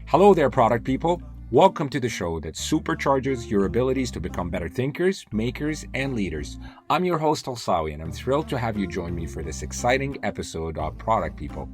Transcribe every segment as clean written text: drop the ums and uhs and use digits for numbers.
Hello there, product people. Welcome to the show that supercharges your abilities to become better thinkers, makers, and leaders. I'm your host, Al-Sawi, and I'm thrilled to have you join me for this exciting episode of Product People.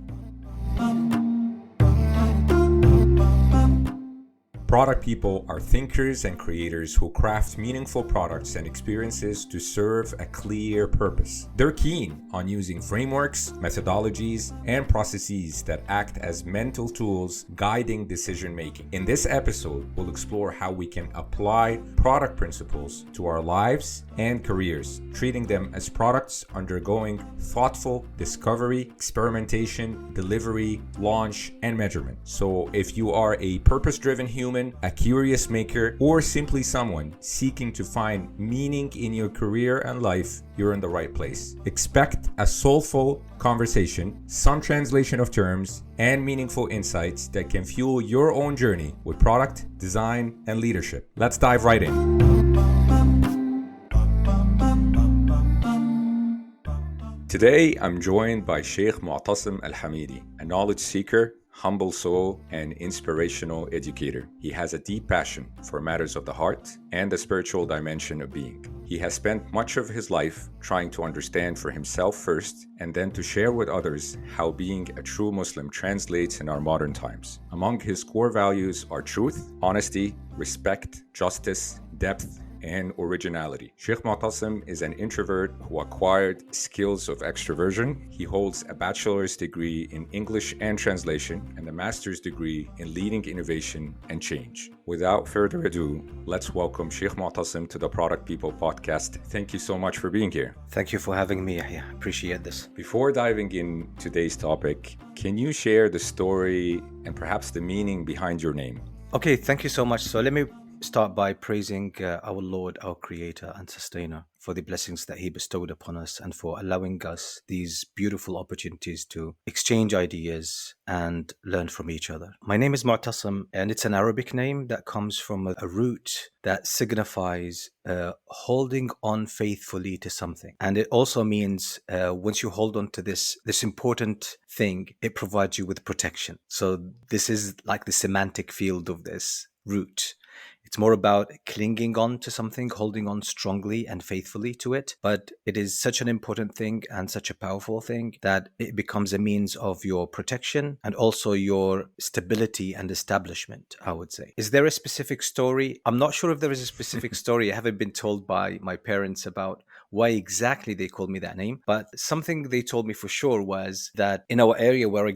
Product people are thinkers and creators who craft meaningful products and experiences to serve a clear purpose. They're keen on using frameworks, methodologies, and processes that act as mental tools guiding decision making. In this episode, we'll explore how we can apply product principles to our lives and careers, treating them as products undergoing thoughtful discovery, experimentation, delivery, launch, and measurement. So if you are a purpose-driven human, a curious maker, or simply someone seeking to find meaning in your career and life, you're in the right place. Expect a soulful conversation, some translation of terms, and meaningful insights that can fuel your own journey with product, design, and leadership. Let's dive right in. Today, I'm joined by Sheikh Moutasem Al-Hameedy, a knowledge seeker, humble soul, and inspirational educator. He has a deep passion for matters of the heart and the spiritual dimension of being. He has spent much of his life trying to understand for himself first, and then to share with others how being a true Muslim translates in our modern times. Among his core values are truth, honesty, respect, justice, depth, and originality. Sheikh Moutasem is an introvert who acquired skills of extroversion. He holds a bachelor's degree in English and translation and a master's degree in leading innovation and change. Without further ado, let's welcome Sheikh Moutasem to the Product People podcast. Thank you so much for being here. Thank you for having me, Yahya. Appreciate this. Before diving in today's topic, can you share the story and perhaps the meaning behind your name? Okay, thank you so much. So let me start by praising our Lord, our Creator and Sustainer, for the blessings that He bestowed upon us and for allowing us these beautiful opportunities to exchange ideas and learn from each other. My name is Moutasem, and it's an Arabic name that comes from a root that signifies holding on faithfully to something. And it also means once you hold on to this important thing, it provides you with protection. So this is like the semantic field of this root. It's more about clinging on to something, holding on strongly and faithfully to it. But it is such an important thing and such a powerful thing that it becomes a means of your protection and also your stability and establishment, I would say. Is there a specific story? I'm not sure if there is a specific story. I haven't been told by my parents about why exactly they called me that name. But something they told me for sure was that in our area where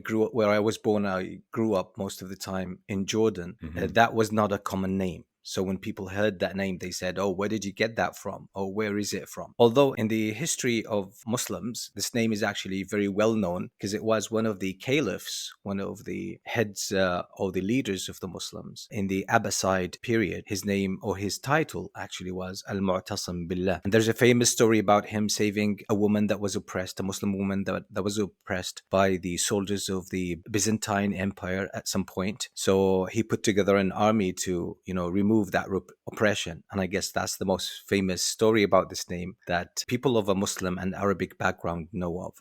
I was born, I grew up most of the time in Jordan. That was not a common name. So when people heard that name, they said, oh, where did you get that from? Or where is it from? Although in the history of Muslims, this name is actually very well known because it was one of the caliphs, one of the heads or the leaders of the Muslims in the Abbasid period. His name or his title actually was Al-Mu'tasam Billah. And there's a famous story about him saving a woman that was oppressed, a Muslim woman that was oppressed by the soldiers of the Byzantine Empire at some point. So he put together an army to, remove that oppression. And I guess that's the most famous story about this name that people of a Muslim and Arabic background know of.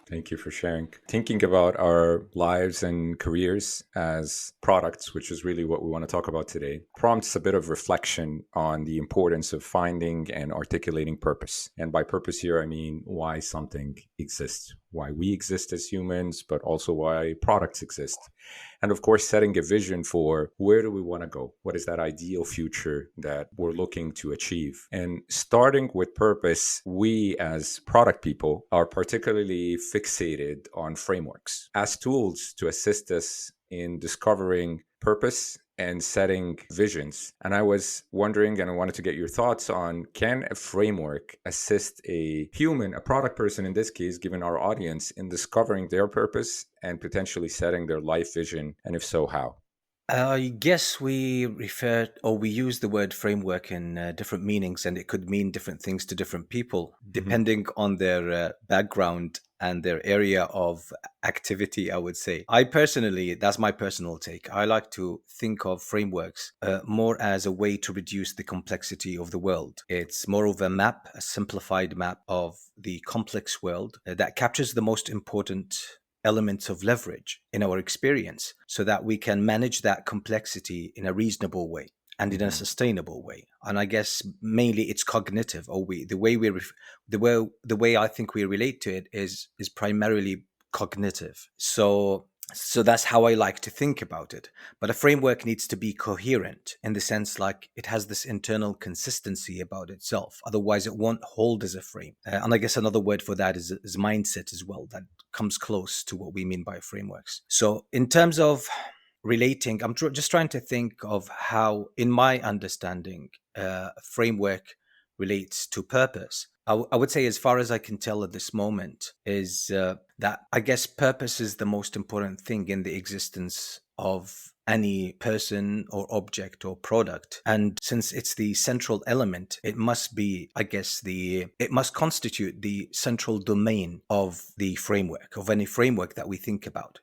Thank you for sharing. Thinking about our lives and careers as products, which is really what we want to talk about today, prompts a bit of reflection on the importance of finding and articulating purpose. And by purpose here, I mean why something exists, why we exist as humans, but also why products exist. And of course, setting a vision for where do we want to go? What is that ideal future that we're looking to achieve? And starting with purpose, we as product people are particularly fixated on frameworks as tools to assist us in discovering purpose and setting visions. And I was wondering, and I wanted to get your thoughts on, can a framework assist a human, a product person in this case, given our audience, in discovering their purpose and potentially setting their life vision? And if so, how? I guess we use the word framework in different meanings, and it could mean different things to different people, depending on their background and their area of activity, I would say. That's my personal take. I like to think of frameworks more as a way to reduce the complexity of the world. It's more of a simplified map of the complex world that captures the most important elements of leverage in our experience so that we can manage that complexity in a reasonable way and in a sustainable way. And I guess mainly it's cognitive, or the way I think we relate to it is primarily cognitive. So that's how I like to think about it. But a framework needs to be coherent in the sense like it has this internal consistency about itself. Otherwise, it won't hold as a frame. And I guess another word for that is mindset as well. That comes close to what we mean by frameworks. So in terms of relating, I'm just trying to think of how, in my understanding, a framework relates to purpose. I would say, as far as I can tell at this moment, is that I guess purpose is the most important thing in the existence of any person or object or product. And since it's the central element, it must be, I guess, it must constitute the central domain of the framework, of any framework that we think about.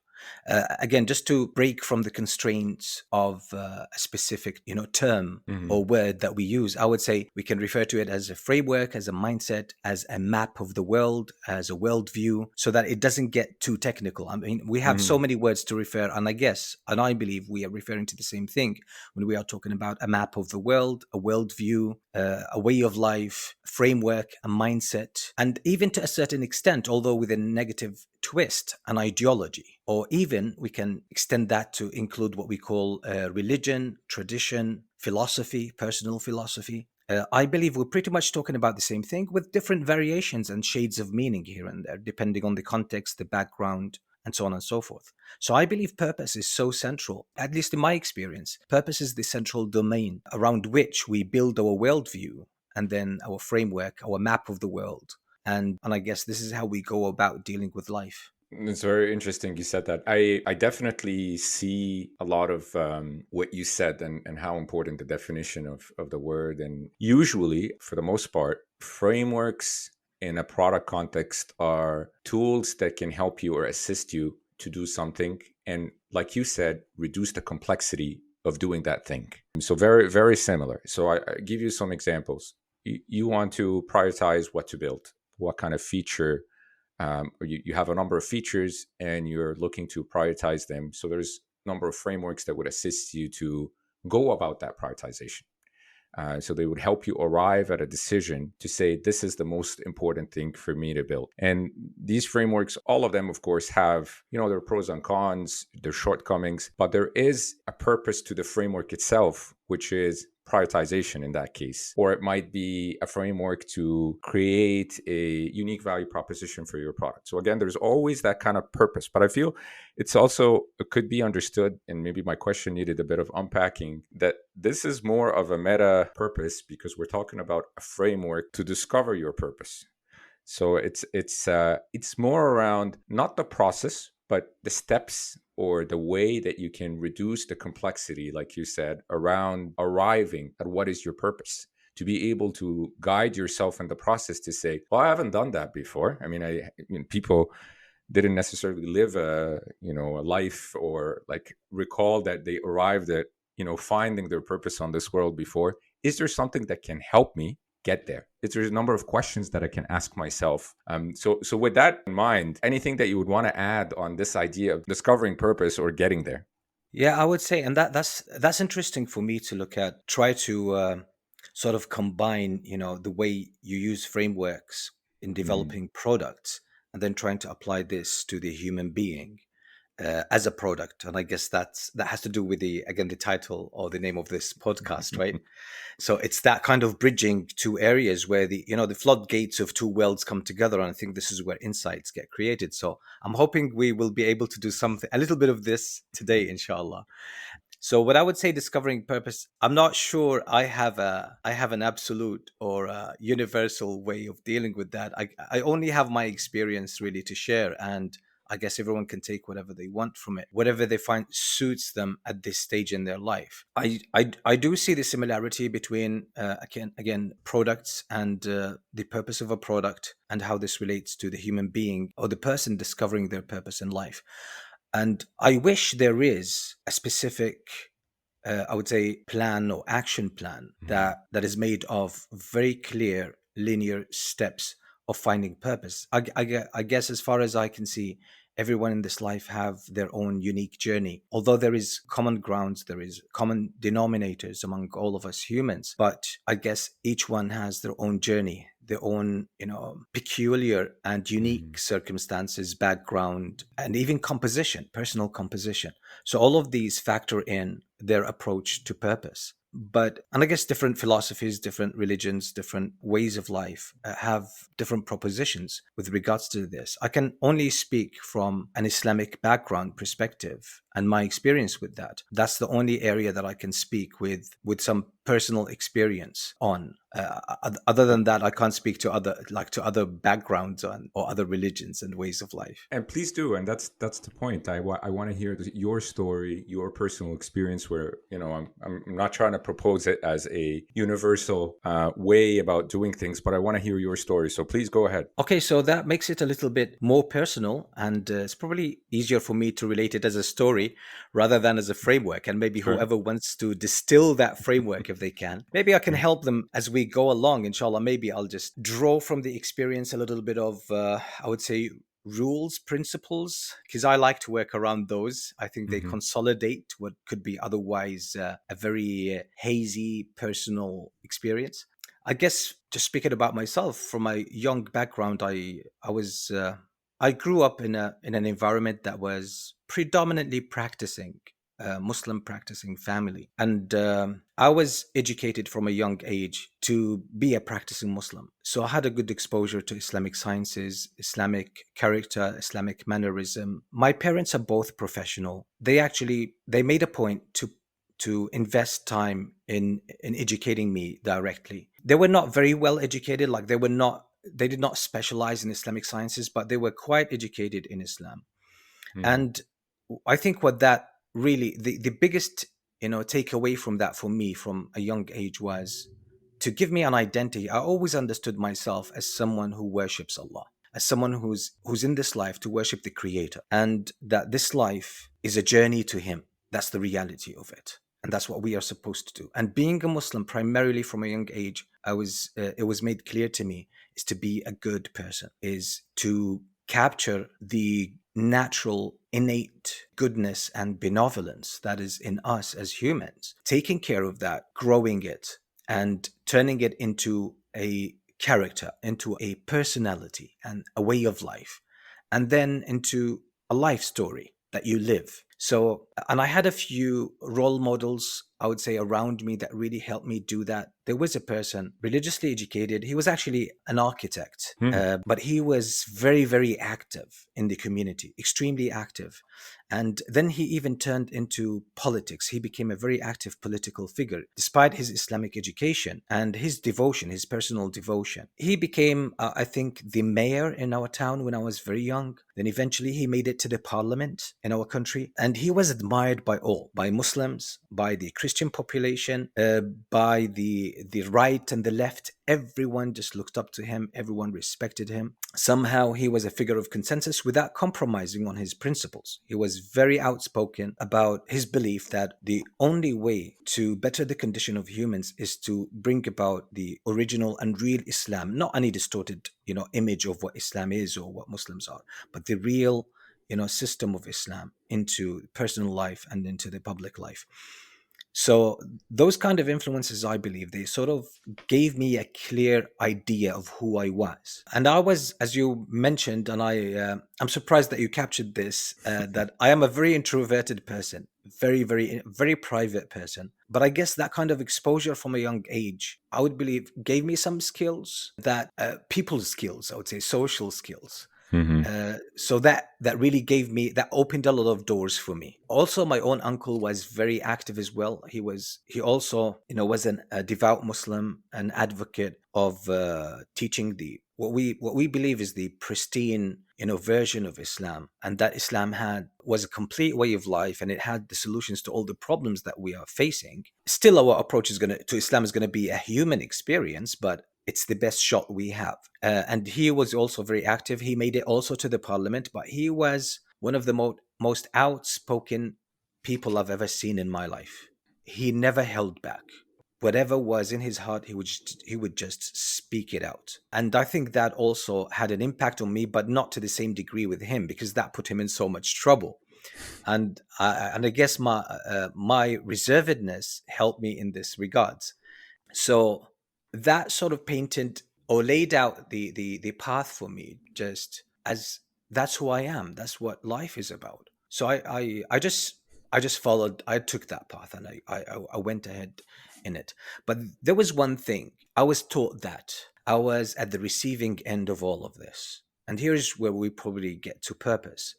Again, just to break from the constraints of a specific, term or word that we use, I would say we can refer to it as a framework, as a mindset, as a map of the world, as a worldview, so that it doesn't get too technical. I mean, we have so many words to refer, and I believe we are referring to the same thing when we are talking about a map of the world, a worldview, a way of life, framework, a mindset, and even to a certain extent, although with a negative twist, an ideology. Or even we can extend that to include what we call religion, tradition, philosophy, personal philosophy. I believe we're pretty much talking about the same thing with different variations and shades of meaning here and there, depending on the context, the background, and so on and so forth. So I believe purpose is so central, at least in my experience. Purpose is the central domain around which we build our worldview and then our framework, our map of the world. And I guess this is how we go about dealing with life. It's very interesting you said that. I definitely see a lot of what you said and how important the definition of the word. And usually, for the most part, frameworks in a product context are tools that can help you or assist you to do something. And like you said, reduce the complexity of doing that thing. So very, very similar. So I give you some examples. You want to prioritize what to build, what kind of feature. Or you have a number of features and you're looking to prioritize them. So there's a number of frameworks that would assist you to go about that prioritization. So they would help you arrive at a decision to say, this is the most important thing for me to build. And these frameworks, all of them, of course, have, their pros and cons, their shortcomings, but there is a purpose to the framework itself, which is prioritization in that case. Or it might be a framework to create a unique value proposition for your product. So again, there's always that kind of purpose. But I feel it could be understood, and maybe my question needed a bit of unpacking, that this is more of a meta purpose because we're talking about a framework to discover your purpose. So it's more around not the process, but the steps or the way that you can reduce the complexity, like you said, around arriving at what is your purpose, to be able to guide yourself in the process to say, well, I haven't done that before. I mean, people didn't necessarily live a life or like recall that they arrived at, finding their purpose on this world before. Is there something that can help me get there? There's a number of questions that I can ask myself. So with that in mind, anything that you would want to add on this idea of discovering purpose or getting there? Yeah, I would say, and that's interesting for me to look at, try to sort of combine, the way you use frameworks in developing products and then trying to apply this to the human being as a product. And I guess that has to do with the title or the name of this podcast, right? So it's that kind of bridging two areas where the floodgates of two worlds come together. And I think this is where insights get created. So I'm hoping we will be able to do a little bit of this today, inshallah. So what I would say, discovering purpose, I'm not sure I have an absolute or a universal way of dealing with that. I only have my experience really to share, and I guess everyone can take whatever they want from it, whatever they find suits them at this stage in their life. I do see the similarity between again products and the purpose of a product and how this relates to the human being or the person discovering their purpose in life. And I wish there is a specific, I would say, plan or action plan that is made of very clear linear steps of finding purpose. I guess as far as I can see, everyone in this life have their own unique journey. Although there is common grounds, there is common denominators among all of us humans, but I guess each one has their own journey, their own, peculiar and Hmm. unique circumstances, background, and even composition, personal composition. So all of these factor in their approach to purpose. And I guess different philosophies, different religions, different ways of life have different propositions with regards to this. I can only speak from an Islamic background perspective and my experience with that. That's the only area that I can speak with some personal experience on. Other than that, I can't speak to other backgrounds or other religions and ways of life. And please do, and that's the point. I want to hear your story, your personal experience. Where I'm not trying to propose it as a universal way about doing things, but I want to hear your story. So please go ahead. Okay, so that makes it a little bit more personal, and it's probably easier for me to relate it as a story rather than as a framework. And maybe Sure. whoever wants to distill that framework, if they can, maybe I can help them as we go along, inshallah. Maybe I'll just draw from the experience a little bit of, I would say, rules, principles, because I like to work around those. I think they Hmm. consolidate what could be otherwise a very hazy personal experience. I guess just speaking about myself from my young background, I grew up in an environment that was predominantly practicing. Muslim practicing family, and I was educated from a young age to be a practicing Muslim. So I had a good exposure to Islamic sciences, Islamic character, Islamic mannerism. My parents are both professional. They made a point to invest time in educating me directly. They were not very well educated, like they did not specialize in Islamic sciences, but they were quite educated in Islam. Hmm. And I think what that really the biggest takeaway from that for me from a young age was to give me an identity. I always understood myself as someone who worships Allah, as someone who's in this life to worship the Creator, and that this life is a journey to Him. That's the reality of it, and that's what we are supposed to do. And being a Muslim, primarily from a young age, it was made clear to me is to be a good person, is to capture the natural, innate goodness and benevolence that is in us as humans, taking care of that, growing it, and turning it into a character, into a personality and a way of life, and then into a life story that you live. So, and I had a few role models, I would say, around me that really helped me do that. There was a person religiously educated. He was actually an architect, Hmm. but he was very, very active in the community, extremely active. And then he even turned into politics. He became a very active political figure, despite his Islamic education and his devotion, his personal devotion. He became, I think, the mayor in our town when I was very young. Then eventually he made it to the parliament in our country. And he was admired by all, by Muslims, by the Christian population, by the right and the left. Everyone just looked up to him. Everyone respected him. Somehow he was a figure of consensus without compromising on his principles. He was very outspoken about his belief that the only way to better the condition of humans is to bring about the original and real Islam, not any distorted, image of what Islam is or what Muslims are, but the real, system of Islam into personal life and into the public life. So those kind of influences, I believe, they sort of gave me a clear idea of who I was. And I was, as you mentioned, and I'm surprised that you captured this, that I am a very introverted person, very, very, very private person. But I guess that kind of exposure from a young age, I would believe, gave me some skills that people skills, I would say, social skills. Hmm. So that really gave me that opened a lot of doors for me. Also, my own uncle was very active as well. He also was a devout Muslim, an advocate of teaching the what we believe is the pristine version of Islam, and that Islam had was a complete way of life, and it had the solutions to all the problems that we are facing. Still, our approach is going to Islam is going to be a human experience, but it's the best shot we have. And he was also very active. He made it also to the parliament, but he was one of the most outspoken people I've ever seen in my life. He never held back. whatever was in his heart, he would just speak it out. And I think that also had an impact on me, but not to the same degree with him, because that put him in so much trouble. And I guess my reservedness helped me in this regards. So that sort of painted or laid out the path for me, just as that's who I am. That's what life is about. So I just followed. I took that path, and I went ahead in it. But there was one thing I was taught, that I was at the receiving end of all of this, and here's where we probably get to purpose.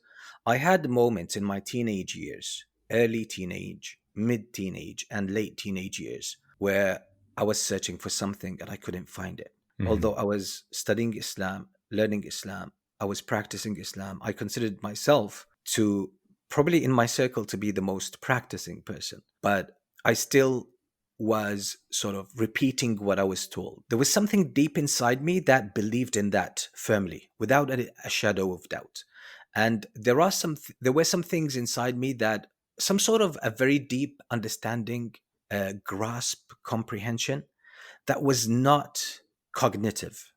I had moments in my teenage years, early teenage, mid teenage, and late teenage years, where I was searching for something and I couldn't find it. Hmm. Although I was studying Islam, learning Islam, I was practicing Islam, I considered myself to probably in my circle to be the most practicing person. But I still was sort of repeating what I was told. There was something deep inside me that believed in that firmly, without a shadow of doubt. And there were some things inside me, that some sort of a very deep understanding, grasp, comprehension, that was not cognitive.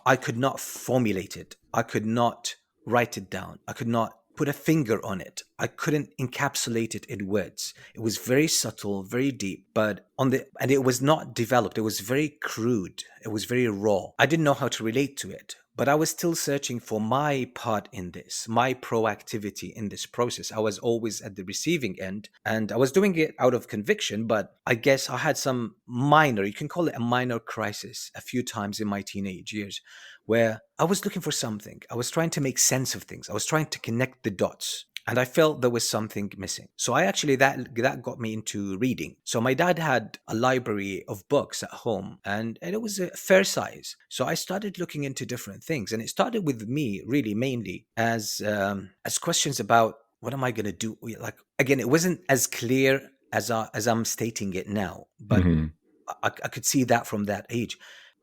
I could not formulate it. I could not write it down. I could not put a finger on it. I couldn't encapsulate it in words. It was very subtle, very deep, but and it was not developed. It was very crude. It was very raw. I didn't know how to relate to it, but I was still searching for my part in this, my proactivity in this process. I was always at the receiving end, and I was doing it out of conviction, but I guess I had some minor, you can call it a minor crisis, a few times in my teenage years, where I was looking for something. I was trying to make sense of things. I was trying to connect the dots. And I felt there was something missing. So I actually, that got me into reading. So my dad had a library of books at home, and it was a fair size. So I started looking into different things, and it started with me really mainly as questions about, what am I going to do? Like, again, it wasn't as clear as I'm stating it now, but Hmm. I could see that from that age.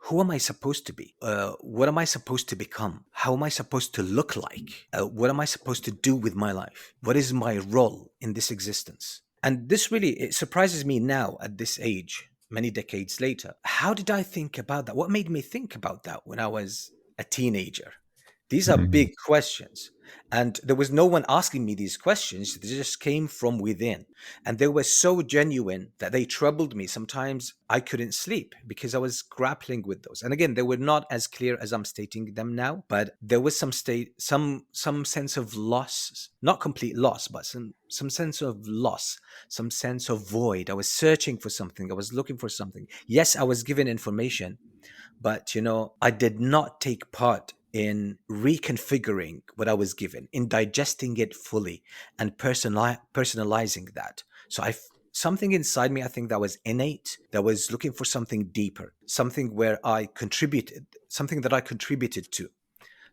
Who am I supposed to be? What am I supposed to become? How am I supposed to look like? What am I supposed to do with my life? What is my role in this existence? And this really, it surprises me now at this age, many decades later. How did I think about that? What made me think about that when I was a teenager? These are Hmm. big questions. And there was no one asking me these questions. They just came from within. And they were so genuine that they troubled me. Sometimes I couldn't sleep because I was grappling with those. And again, they were not as clear as I'm stating them now, but there was some sense of loss, not complete loss, but some sense of loss, some sense of void. I was searching for something. I was looking for something. Yes, I was given information, but I did not take part in reconfiguring what I was given, in digesting it fully, and personalizing that. So something inside me, I think, that was innate, that was looking for something deeper, something where I contributed, something that I contributed to,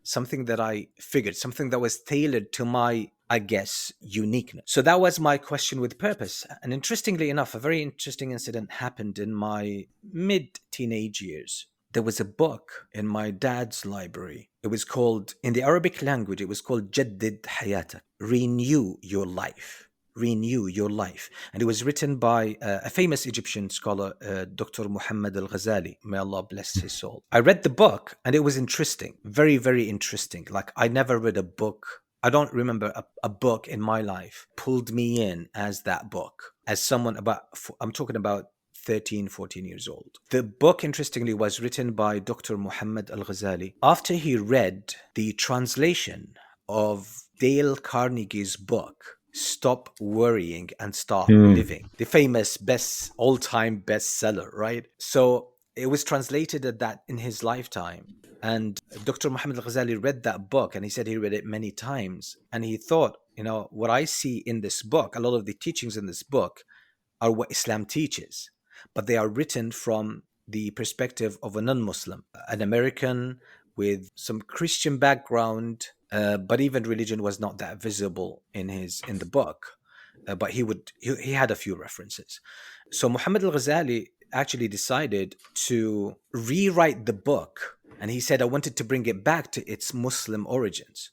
something that I figured, something that was tailored to my, I guess, uniqueness. So that was my question with purpose. And interestingly enough, a very interesting incident happened in my mid teenage years. There was a book in my dad's library. It was called, in the Arabic language, it was called Jaddid Hayatak, Renew Your Life. Renew Your Life. And it was written by a famous Egyptian scholar, Dr. Muhammad Al-Ghazali. May Allah bless his soul. I read the book and it was interesting. Very, very interesting. Like, I never read a book. I don't remember a book in my life pulled me in as that book. As someone I'm talking about 13, 14 years old. The book, interestingly, was written by Dr. Muhammad Al-Ghazali after he read the translation of Dale Carnegie's book, Stop Worrying and Start Hmm. Living, the famous all-time bestseller, right? So it was translated at that in his lifetime. And Dr. Muhammad Al-Ghazali read that book, and he said he read it many times. And he thought, what I see in this book, a lot of the teachings in this book are what Islam teaches, but they are written from the perspective of a non-Muslim, an American with some Christian background, but even religion was not that visible in the book. But he had a few references. So Muhammad al-Ghazali actually decided to rewrite the book, and he said, I wanted to bring it back to its Muslim origins.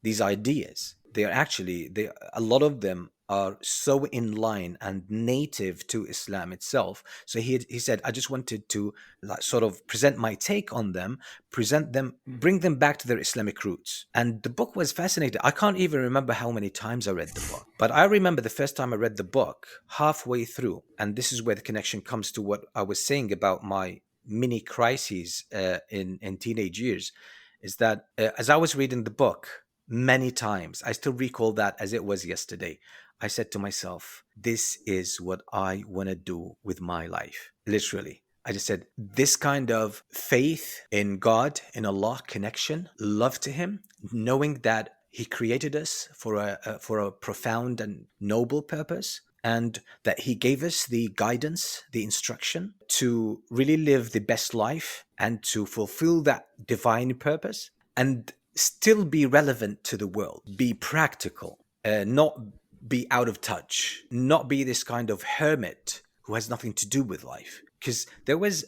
These ideas, they are actually, a lot of them are so in line and native to Islam itself. So he said, I just wanted to like sort of present my take on them, present them, bring them back to their Islamic roots. And the book was fascinating. I can't even remember how many times I read the book, but I remember the first time I read the book halfway through, and this is where the connection comes to what I was saying about my mini crises in teenage years, is that as I was reading the book many times, I still recall that as it was yesterday. I said to myself, this is what I want to do with my life. Literally. I just said, this kind of faith in God, in Allah, connection, love to Him, knowing that He created us for a profound and noble purpose, and that He gave us the guidance, the instruction to really live the best life and to fulfill that divine purpose and still be relevant to the world, be practical, not be out of touch, not be this kind of hermit who has nothing to do with life. Because there was,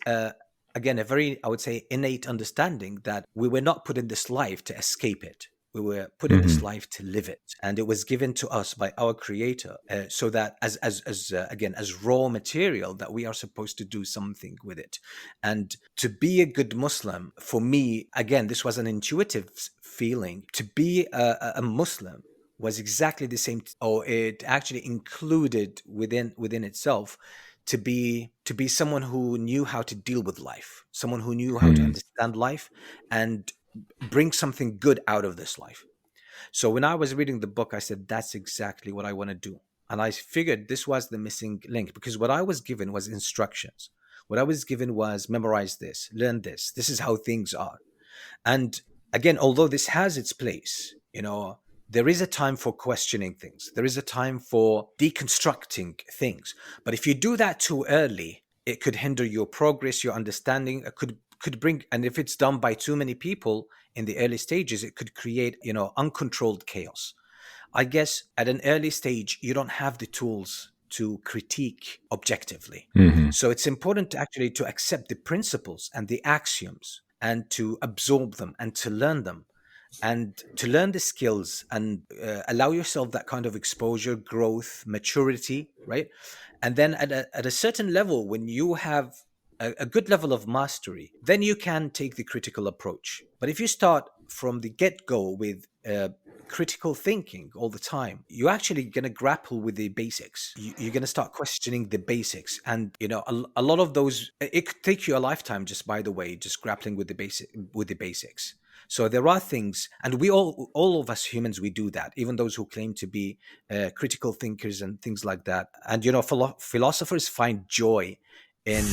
again, a very, I would say, innate understanding that we were not put in this life to escape it. We were put in this Hmm. life to live it, and it was given to us by our Creator, so that as again as raw material that we are supposed to do something with it. And to be a good Muslim, for me, again, this was an intuitive feeling. To be a Muslim was exactly the same, or it actually included within itself to be someone who knew how to deal with life, someone who knew how to Hmm. understand life and bring something good out of this life. So when I was reading the book, I said, that's exactly what I want to do. And I figured this was the missing link, because what I was given was instructions. What I was given was memorize this, learn this. This is how things are. And again, although this has its place, there is a time for questioning things. There is a time for deconstructing things. But if you do that too early, it could hinder your progress, your understanding. It could bring, and if it's done by too many people in the early stages, it could create, uncontrolled chaos. I guess at an early stage, you don't have the tools to critique objectively. Hmm. So it's important to actually to accept the principles and the axioms and to absorb them and to learn them and to learn the skills and allow yourself that kind of exposure, growth, maturity, right? And then at a certain level, when you have a good level of mastery, then you can take the critical approach. But if you start from the get go with critical thinking all the time, you're actually going to grapple with the basics. You're going to start questioning the basics, and a lot of those. It could take you a lifetime, just by the way, just grappling with the basics. So there are things, and we all of us humans, we do that. Even those who claim to be critical thinkers and things like that. And philosophers find joy in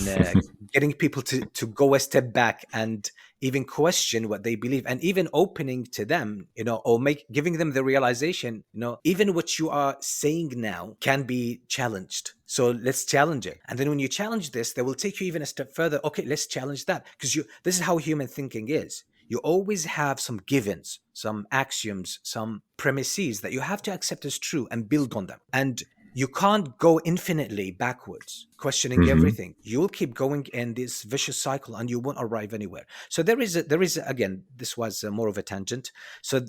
getting people to go a step back and even question what they believe, and even opening to them, or giving them the realization, even what you are saying now can be challenged. So let's challenge it. And then when you challenge this, they will take you even a step further. Okay, let's challenge that, because this is how human thinking is. You always have some givens, some axioms, some premises that you have to accept as true and build on them. And you can't go infinitely backwards, questioning Hmm. everything. You'll keep going in this vicious cycle and you won't arrive anywhere. So again, this was more of a tangent. So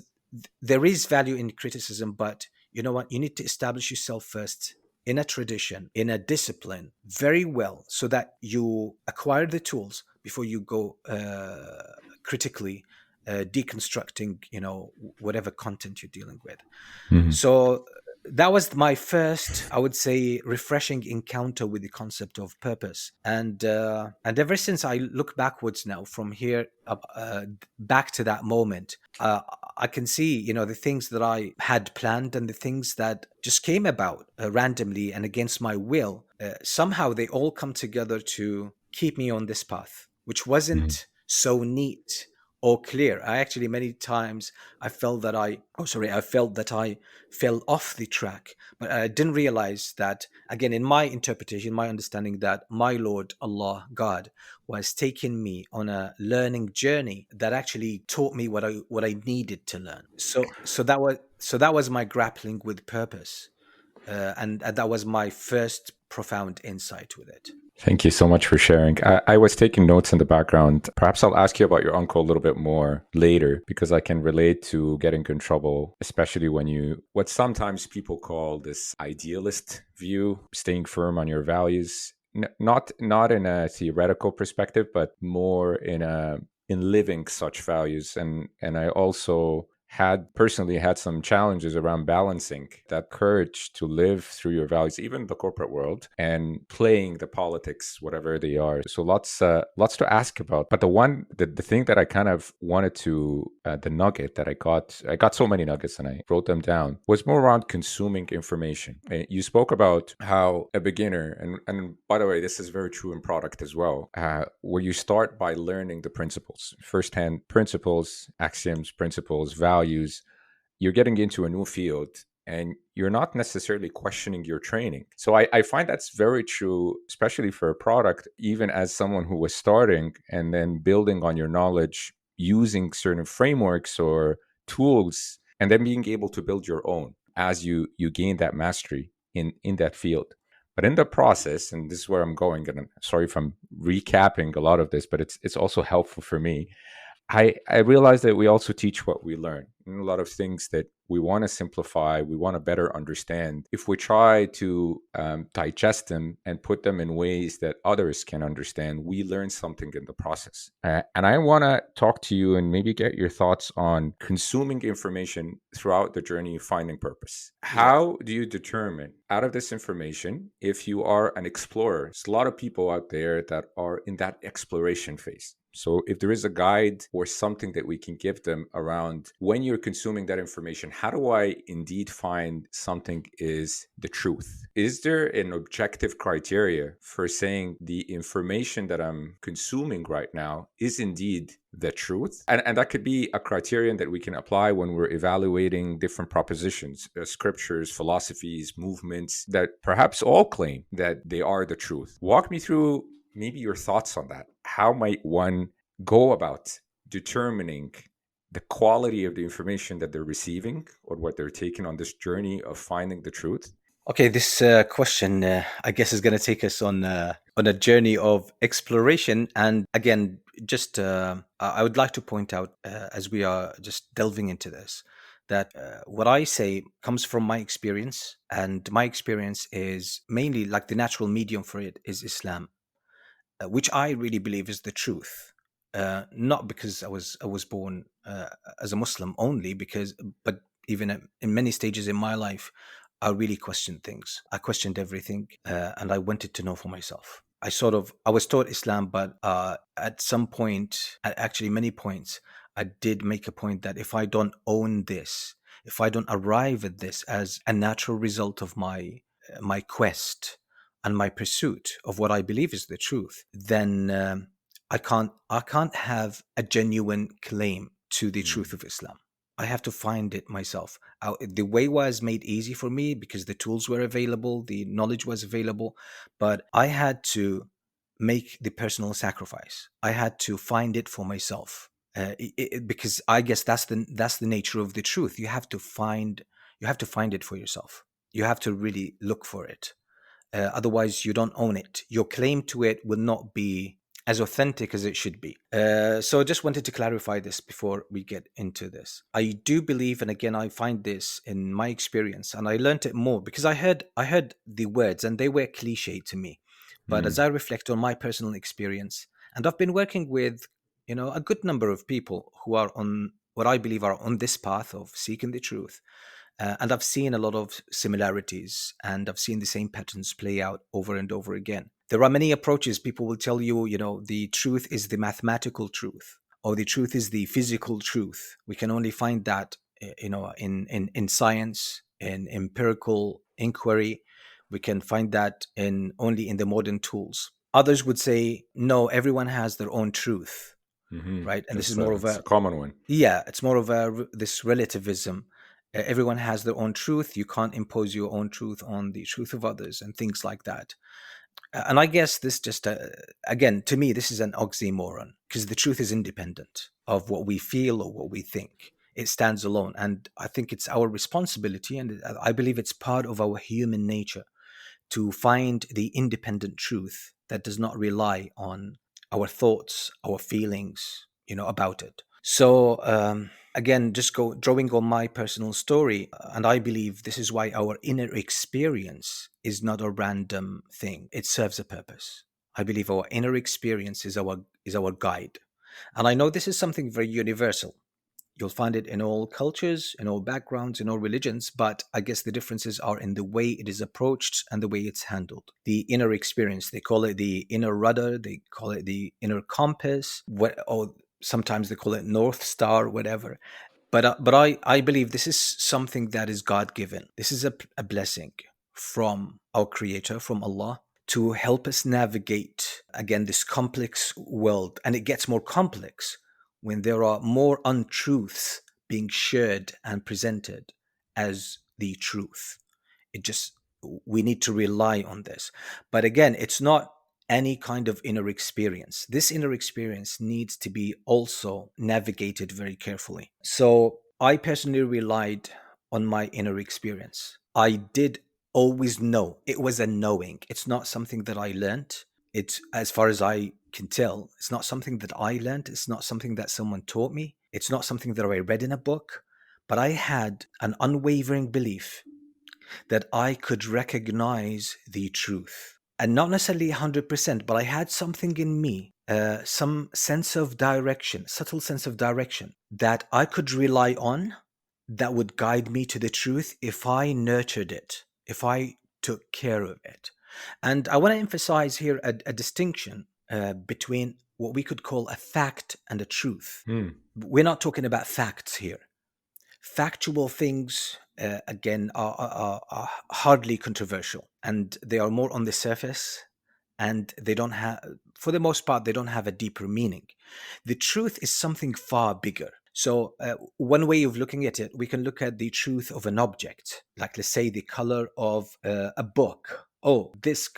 there is value in criticism, but you know what? You need to establish yourself first in a tradition, in a discipline, very well, so that you acquire the tools before you go critically deconstructing, whatever content you're dealing with. Hmm. So that was my first, I would say, refreshing encounter with the concept of purpose. And ever since, I look backwards now from here back to that moment. I can see, the things that I had planned and the things that just came about randomly and against my will. Somehow they all come together to keep me on this path, which wasn't so neat or clear. I actually many times I felt that I fell off the track, but I didn't realize that, again, in my interpretation, my understanding, that my Lord Allah, God, was taking me on a learning journey that actually taught me what I needed to learn. So that was my grappling with purpose. And that was my first profound insight with it. Thank you so much for sharing. I was taking notes in the background. Perhaps I'll ask you about your uncle a little bit more later because I can relate to getting in trouble, especially when you, what sometimes people call this idealist view, staying firm on your values. Not in a theoretical perspective, but more in living such values. And I also had personally had some challenges around balancing that courage to live through your values, even in the corporate world, and playing the politics, whatever they are. So lots to ask about. But the thing that I kind of wanted to, the nugget that I got so many nuggets and I wrote them down, was more around consuming information. You spoke about how a beginner, and by the way, this is very true in product as well, where you start by learning the principles, firsthand principles, axioms, principles, values. You're getting into a new field and you're not necessarily questioning your training. So I find that's very true, especially for a product, even as someone who was starting and then building on your knowledge using certain frameworks or tools, and then being able to build your own as you gain that mastery in that field. But in the process, and this is where I'm going, and I'm sorry if I'm recapping a lot of this, but it's also helpful for me. I realize that we also teach what we learn. And a lot of things that we want to simplify, we want to better understand. If we try to digest them and put them in ways that others can understand, we learn something in the process. And I want to talk to you and maybe get your thoughts on consuming information throughout the journey of finding purpose. Yeah. How do you determine out of this information if you are an explorer? There's a lot of people out there that are in that exploration phase. So if there is a guide or something that we can give them around when you're consuming that information, how do I indeed find something is the truth? Is there an objective criteria for saying the information that I'm consuming right now is indeed the truth? And that could be a criterion that we can apply when we're evaluating different propositions, scriptures, philosophies, movements that perhaps all claim that they are the truth. Walk me through maybe your thoughts on that. How might one go about determining the quality of the information that they're receiving or what they're taking on this journey of finding the truth? Okay, this question, I guess, is going to take us on a journey of exploration. And again, just I would like to point out, as we are just delving into this, that what I say comes from my experience, and my experience is mainly like the natural medium for it is Islam, which I really believe is the truth. Not because I was born as a Muslim only, but even in many stages in my life, I really questioned things. I questioned everything, and I wanted to know for myself. I was taught Islam, but at some point, at actually many points, I did make a point that if I don't own this, if I don't arrive at this as a natural result of my quest and my pursuit of what I believe is the truth, then I can't have a genuine claim to the truth of Islam. I have to find it myself. The way was made easy for me because the tools were available, the knowledge was available, but I had to make the personal sacrifice. I had to find it for myself, because I guess that's the nature of the truth. You have to find it for yourself. You have to really look for it. Otherwise, you don't own it. Your claim to it will not be as authentic as it should be. So I just wanted to clarify this before we get into this. I do believe, and again, I find this in my experience, and I learned it more because I heard the words and they were cliche to me. But as I reflect on my personal experience, and I've been working with, a good number of people who are on what I believe are on this path of seeking the truth. And I've seen a lot of similarities and I've seen the same patterns play out over and over again. There are many approaches. People will tell you, the truth is the mathematical truth or the truth is the physical truth. We can only find that, in science, in empirical inquiry. We can find that only in the modern tools. Others would say, no, everyone has their own truth, right? And this is more of It's a a common one. yeah, it's more of this relativism. Everyone has their own truth. You can't impose your own truth on the truth of others and things like that. And I guess this just, again, to me, this is an oxymoron because the truth is independent of what we feel or what we think. It stands alone. And I think it's our responsibility, and I believe it's part of our human nature to find the independent truth that does not rely on our thoughts, our feelings, about it. So, again, just drawing on my personal story, and I believe this is why our inner experience is not a random thing. It serves a purpose. I believe our inner experience is our guide. And I know this is something very universal. You'll find it in all cultures, in all backgrounds, in all religions, but I guess the differences are in the way it is approached and the way it's handled. The inner experience, they call it the inner rudder, they call it the inner compass, or sometimes they call it North Star, whatever. But I believe this is something that is God given. This is a blessing from our Creator, from Allah, to help us navigate, again, this complex world. And it gets more complex when there are more untruths being shared and presented as the truth. We need to rely on this. But again, it's not any kind of inner experience. This inner experience needs to be also navigated very carefully. So I personally relied on my inner experience. I did always know. It was a knowing. It's not something that I learnt. It's, as far as I can tell, it's not something that I learnt. It's not something that someone taught me. It's not something that I read in a book. But I had an unwavering belief that I could recognize the truth. And not necessarily 100%, but I had something in me, some sense of direction, subtle sense of direction that I could rely on, that would guide me to the truth if I nurtured it, if I took care of it. And I want to emphasize here a distinction between what we could call a fact and a truth. We're not talking about facts here. Factual things, again, are hardly controversial, and they are more on the surface, and they don't have, for the most part, they don't have a deeper meaning. The truth is something far bigger. So one way of looking at it, we can look at the truth of an object, like, let's say, the color of a book. Oh, this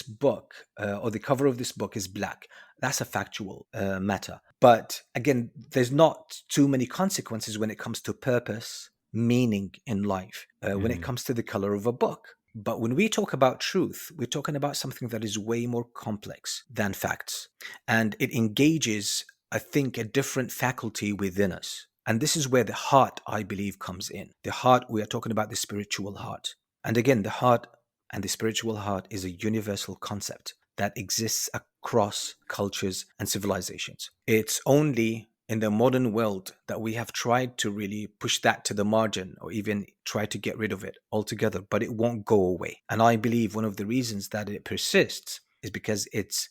book, or the cover of this book is black. That's a factual matter. But again, there's not too many consequences when it comes to purpose, meaning in life, when it comes to the color of a book. But when we talk about truth, we're talking about something that is way more complex than facts. And it engages, I think, a different faculty within us. And this is where the heart, I believe, comes in. The heart, we are talking about the spiritual heart. And again, the heart and the spiritual heart is a universal concept that exists across cultures and civilizations. It's only in the modern world that we have tried to really push that to the margin, or even try to get rid of it altogether, but it won't go away. And I believe one of the reasons that it persists is because it's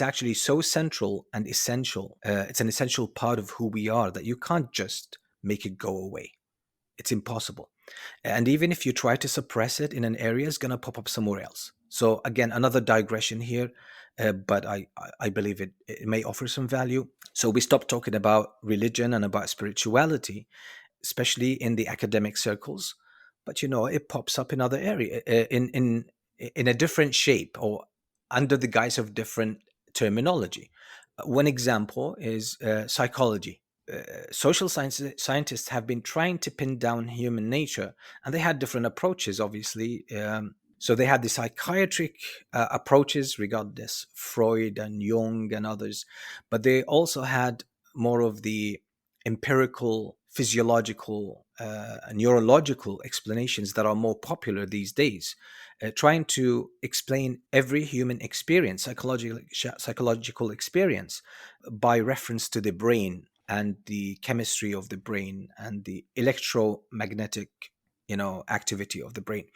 actually so central and essential. It's an essential part of who we are that you can't just make it go away. It's impossible. And even if you try to suppress it in an area, it's going to pop up somewhere else. So again, another digression here, but I believe it may offer some value. So we stopped talking about religion and about spirituality, especially in the academic circles. But it pops up in other areas, in a different shape, or under the guise of different terminology. One example is psychology. Social scientists have been trying to pin down human nature, and they had different approaches, obviously. So they had the psychiatric approaches, regardless, Freud and Jung and others, but they also had more of the empirical, physiological, neurological explanations that are more popular these days, trying to explain every human experience, psychological experience, by reference to the brain and the chemistry of the brain and the electromagnetic, activity of the brain.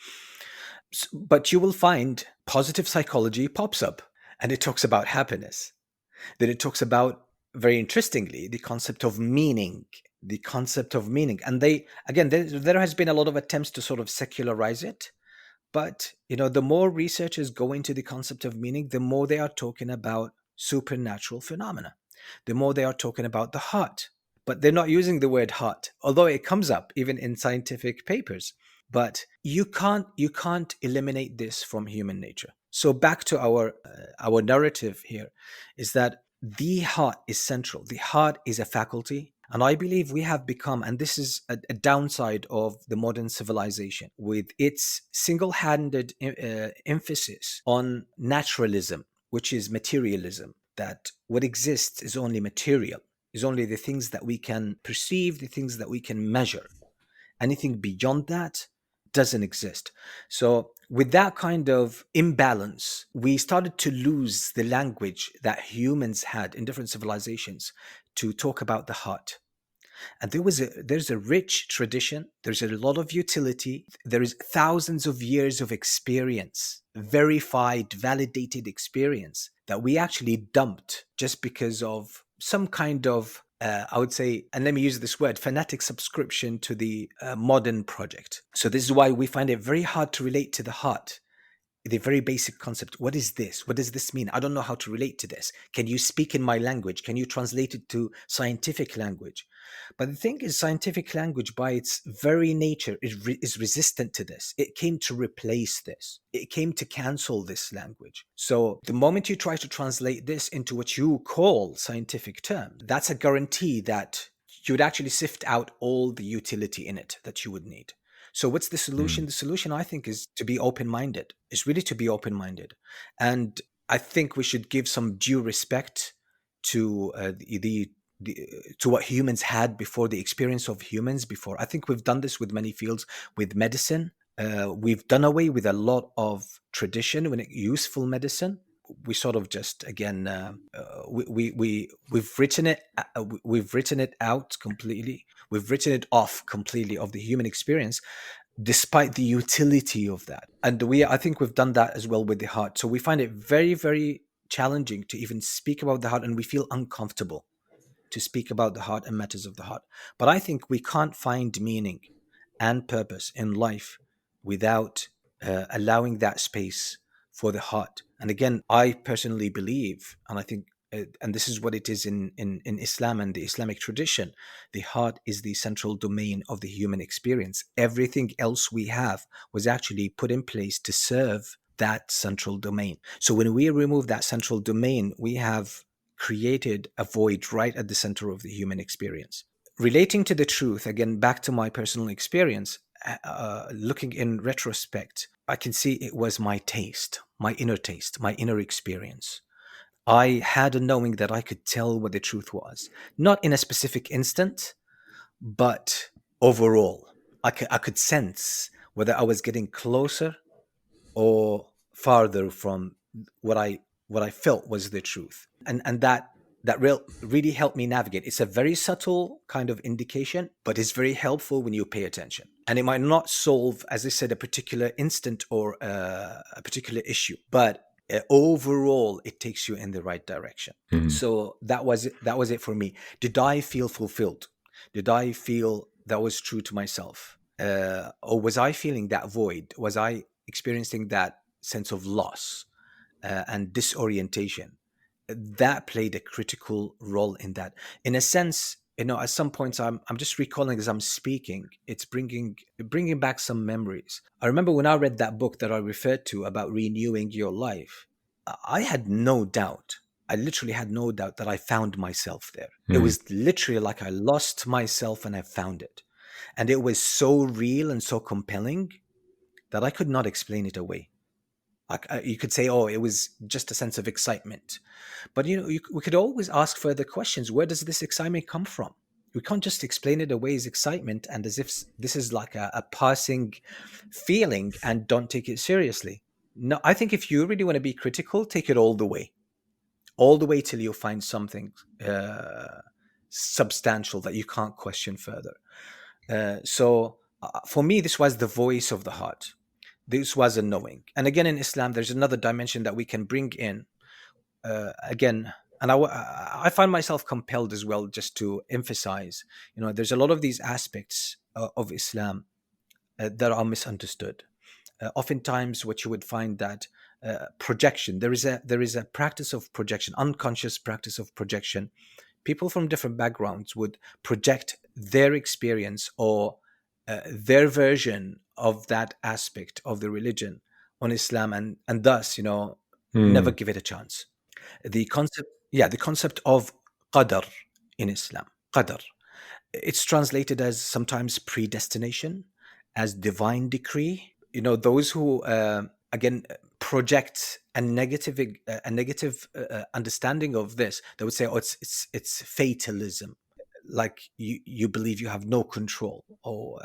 But you will find positive psychology pops up, and it talks about happiness. Then it talks about, very interestingly, the concept of meaning. And there has been a lot of attempts to sort of secularize it. But, the more researchers go into the concept of meaning, the more they are talking about supernatural phenomena. The more they are talking about the heart. But they're not using the word heart, although it comes up even in scientific papers. But you can't eliminate this from human nature. So back to our narrative here, is that the heart is central. The heart is a faculty. And I believe we have become, and this is a downside of the modern civilization, with its single handed emphasis on naturalism, which is materialism, that what exists is only material, is only the things that we can perceive, the things that we can measure. Anything beyond that doesn't exist. So, with that kind of imbalance, we started to lose the language that humans had in different civilizations to talk about the heart. And there's a rich tradition, there's a lot of utility, there is thousands of years of experience, verified, validated experience that we actually dumped just because of some kind of I would say, and let me use this word, fanatic subscription to the modern project. So this is why we find it very hard to relate to the heart, the very basic concept. What is this? What does this mean? I don't know how to relate to this. Can you speak in my language? Can you translate it to scientific language? But the thing is, scientific language by its very nature is resistant to this. It came to replace this. It came to cancel this language. So the moment you try to translate this into what you call scientific terms, that's a guarantee that you would actually sift out all the utility in it that you would need. So what's the solution? Mm. The solution, I think, is to be open-minded. Is really to be open-minded. And I think we should give some due respect to to what humans had before, the experience of humans before. I think we've done this with many fields, with medicine. We've done away with a lot of tradition when useful medicine. We sort of just again we've written it out completely. We've written it off completely of the human experience, despite the utility of that. And I think we've done that as well with the heart. So we find it very, very challenging to even speak about the heart, and we feel uncomfortable to speak about the heart and matters of the heart. But I think we can't find meaning and purpose in life without allowing that space for the heart. And again, I personally believe, and I think, and this is what it is in Islam and the Islamic tradition, the heart is the central domain of the human experience. Everything else we have was actually put in place to serve that central domain. So when we remove that central domain, we have created a void right at the center of the human experience. Relating to the truth, again, back to my personal experience, looking in retrospect, I can see it was my taste, my inner experience. I had a knowing that I could tell what the truth was, not in a specific instant, but overall. I could sense whether I was getting closer or farther from what I felt was the truth, and that really helped me navigate. It's a very subtle kind of indication, but it's very helpful when you pay attention. And it might not solve, as I said, a particular instant or a particular issue, but overall, it takes you in the right direction. Mm. So that was it. That was it for me. Did I feel fulfilled? Did I feel that was true to myself? Or was I feeling that void? Was I experiencing that sense of loss and disorientation? That played a critical role in that. In a sense, at some points, I'm just recalling as I'm speaking. It's bringing back some memories. I remember when I read that book that I referred to about renewing your life. I had no doubt. I literally had no doubt that I found myself there. It Mm. was literally like I lost myself and I found it. And it was so real and so compelling that I could not explain it away. You could say, oh, it was just a sense of excitement. But, we could always ask further questions. Where does this excitement come from? We can't just explain it away as excitement and as if this is like a passing feeling and don't take it seriously. No, I think if you really want to be critical, take it all the way till you find something substantial that you can't question further. So for me, this was the voice of the heart. This was a knowing. And again, in Islam, there's another dimension that we can bring in. Again, and I find myself compelled as well just to emphasize, there's a lot of these aspects of Islam that are misunderstood. Oftentimes, what you would find that projection, there is a practice of projection, unconscious practice of projection. People from different backgrounds would project their experience or their version of that aspect of the religion on Islam, and thus, never Mm. give it a chance. The concept of qadar in Islam, qadar. It's translated as sometimes predestination, as divine decree. Those who again project a negative understanding of this, they would say, oh, it's fatalism, like you believe you have no control, or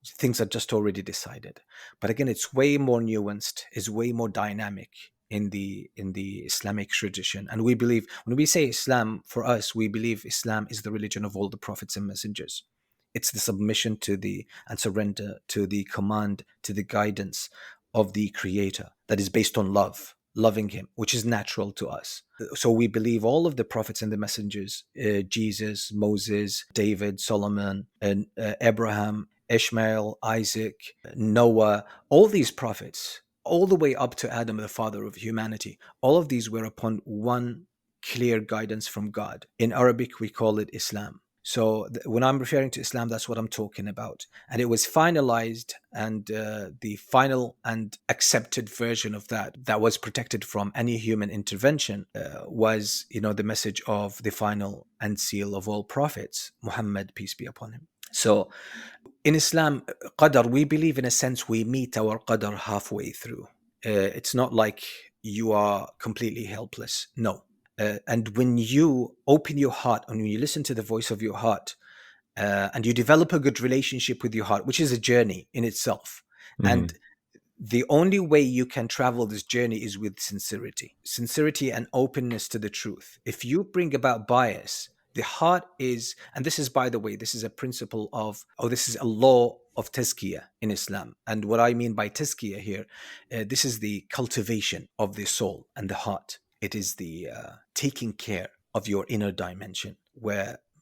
things are just already decided. But again, it's way more nuanced, is way more dynamic in the Islamic tradition. And we believe, when we say Islam, for us, we believe Islam is the religion of all the prophets and messengers. It's the submission to the and surrender to the command, to the guidance of the Creator, that is based on love, loving Him, which is natural to us. So we believe all of the prophets and the messengers, Jesus, Moses, David, Solomon, and Abraham, Ishmael, Isaac, Noah, all these prophets, all the way up to Adam, the father of humanity, all of these were upon one clear guidance from God. In Arabic, we call it Islam. So when I'm referring to Islam, that's what I'm talking about. And it was finalized, and the final and accepted version of that was protected from any human intervention, was, the message of the final and seal of all prophets, Muhammad, peace be upon him. So in Islam, qadar, we believe, in a sense, we meet our qadar halfway through. It's not like you are completely helpless. No. And when you open your heart and when you listen to the voice of your heart, and you develop a good relationship with your heart, which is a journey in itself. And the only way you can travel this journey is with sincerity and openness to the truth. If you bring about bias, the heart is, and this is, by the way, this is a principle of, this is a law of tazkiyah in Islam. And what I mean by tazkiyah here, this is the cultivation of the soul and the heart. It is the taking care of your inner dimension,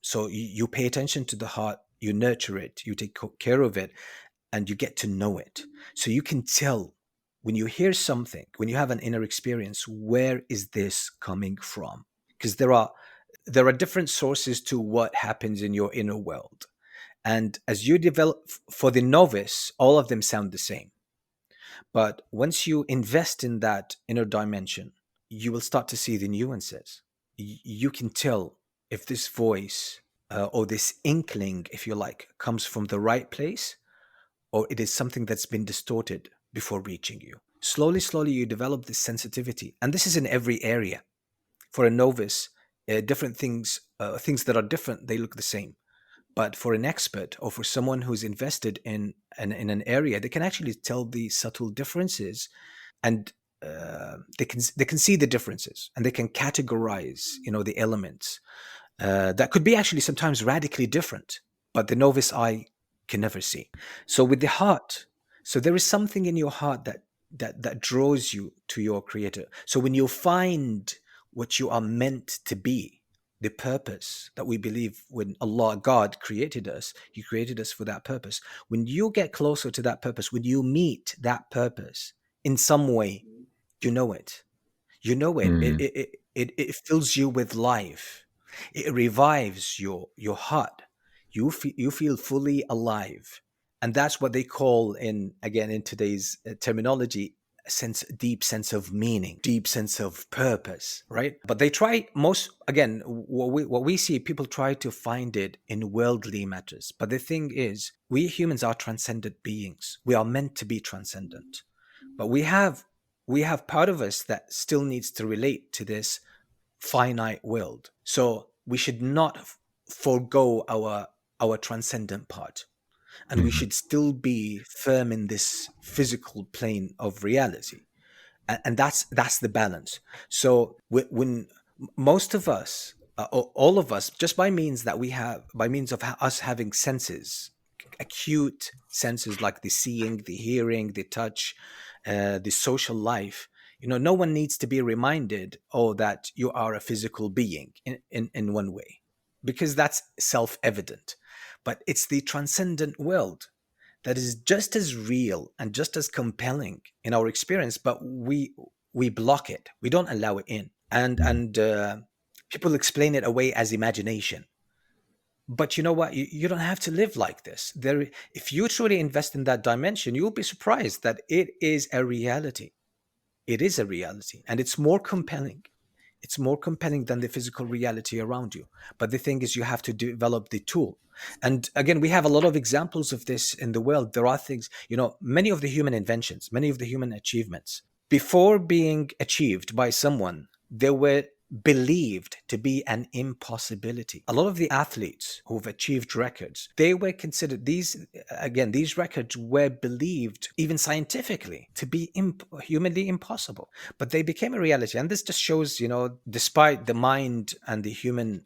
so you pay attention to the heart, you nurture it, you take care of it, and you get to know it. So you can tell when you hear something, when you have an inner experience, where is this coming from? Because there are different sources to what happens in your inner world. And as you develop, for the novice, all of them sound the same. But once you invest in that inner dimension, you will start to see the nuances. You can tell if this voice, or this inkling, if you like, comes from the right place, or it is something that's been distorted before reaching you. Slowly, you develop this sensitivity. And this is in every area. For a novice, different things that are different, they look the same. But for an expert, or for someone who's invested in an area, they can actually tell the subtle differences, and they can see the differences, and they can categorize, the elements that could be actually sometimes radically different, but the novice eye can never see. So with the heart, so there is something in your heart that draws you to your Creator. So when you find what you are meant to be, the purpose that we believe, when Allah, God, created us, He created us for that purpose. When you get closer to that purpose, when you meet that purpose in some way, you know it. You know it. It fills you with life. It revives your heart. You feel fully alive, and that's what they call, in today's terminology, deep sense of meaning, deep sense of purpose, right? But they try, what we see, people try to find it in worldly matters. But the thing is, we humans are transcendent beings. We are meant to be transcendent, but we have part of us that still needs to relate to this finite world. So we should not forego our transcendent part, and we should still be firm in this physical plane of reality, and that's the balance. So when most of us, or all of us, just by means of us having senses, acute senses, like the seeing, the hearing, the touch, the social life, no one needs to be reminded, that you are a physical being in one way, because that's self-evident. But it's the transcendent world that is just as real and just as compelling in our experience, but we block it. We don't allow it in. And people explain it away as imagination. But you know what? You don't have to live like this. If you truly invest in that dimension, you'll be surprised that it is a reality. It is a reality, and it's more compelling. It's more compelling than the physical reality around you. But the thing is, you have to develop the tool. And again, we have a lot of examples of this in the world. There are things, many of the human inventions, many of the human achievements, before being achieved by someone, they were believed to be an impossibility. A lot of the athletes who've achieved records, they were considered, these records were believed, even scientifically, to be humanly impossible. But they became a reality. And this just shows, despite the mind and the human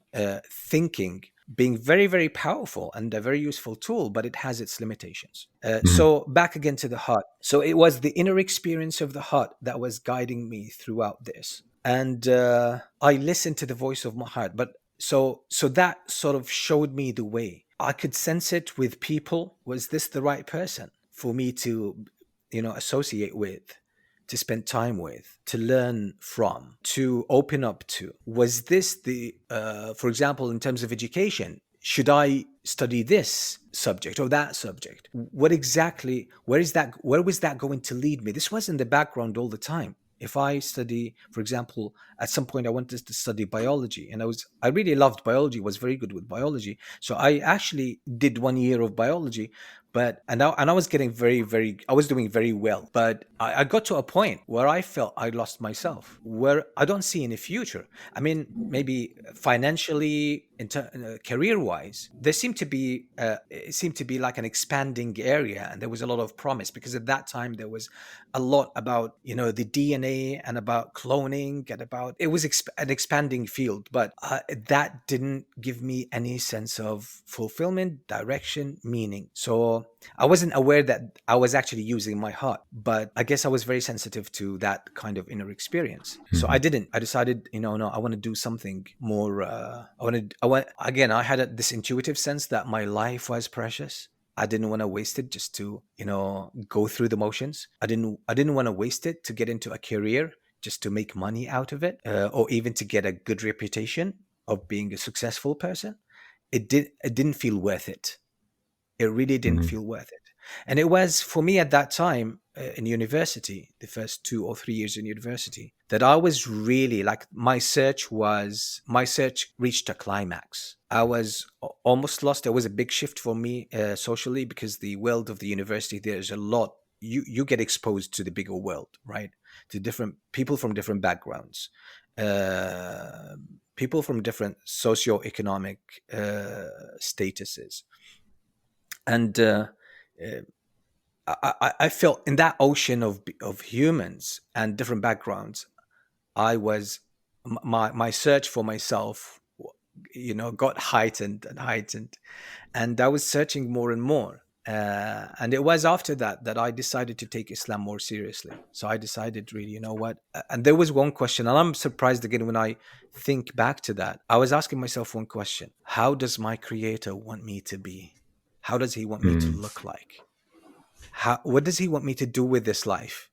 thinking being very, very powerful and a very useful tool, but it has its limitations. So back again to the heart. So it was the inner experience of the heart that was guiding me throughout this. And I listened to the voice of my heart. But so that sort of showed me the way. I could sense it with people. Was this the right person for me to, associate with, to spend time with, to learn from, to open up to? Was this for example, in terms of education, should I study this subject or that subject? What exactly, where was that going to lead me? This was in the background all the time. If I study, for example, at some point I wanted to study biology, and I really loved biology, was very good with biology. So I actually did 1 year of biology, and I was getting I was doing very well. But I got to a point where I felt I lost myself, where I don't see any future. I mean, maybe financially, career-wise, there seemed to be like an expanding area, and there was a lot of promise, because at that time there was a lot about the DNA and about cloning, and about, it was an expanding field. But that didn't give me any sense of fulfillment, direction, meaning. So I wasn't aware that I was actually using my heart, but I guess I was very sensitive to that kind of inner experience. So I decided, no, I want to do something more. I had this intuitive sense that my life was precious. I didn't want to waste it just to, go through the motions. I didn't want to waste it to get into a career just to make money out of it, or even to get a good reputation of being a successful person. It didn't feel worth it. It really didn't feel worth it. And it was, for me at that time, in university, the first 2 or 3 years in university, that I was really like, my search reached a climax. I was almost lost. There was a big shift for me socially, because the world of the university, there's a lot, you get exposed to the bigger world, right? To different people from different backgrounds, people from different socioeconomic statuses. And I felt in that ocean of humans and different backgrounds, I was, my search for myself, got heightened and heightened, and I was searching more and more. And it was after that I decided to take Islam more seriously. So I decided, really, you know what? And there was one question, and I'm surprised again when I think back to that. I was asking myself one question: how does my Creator want me to be? How does He want me to look like? What does He want me to do with this life?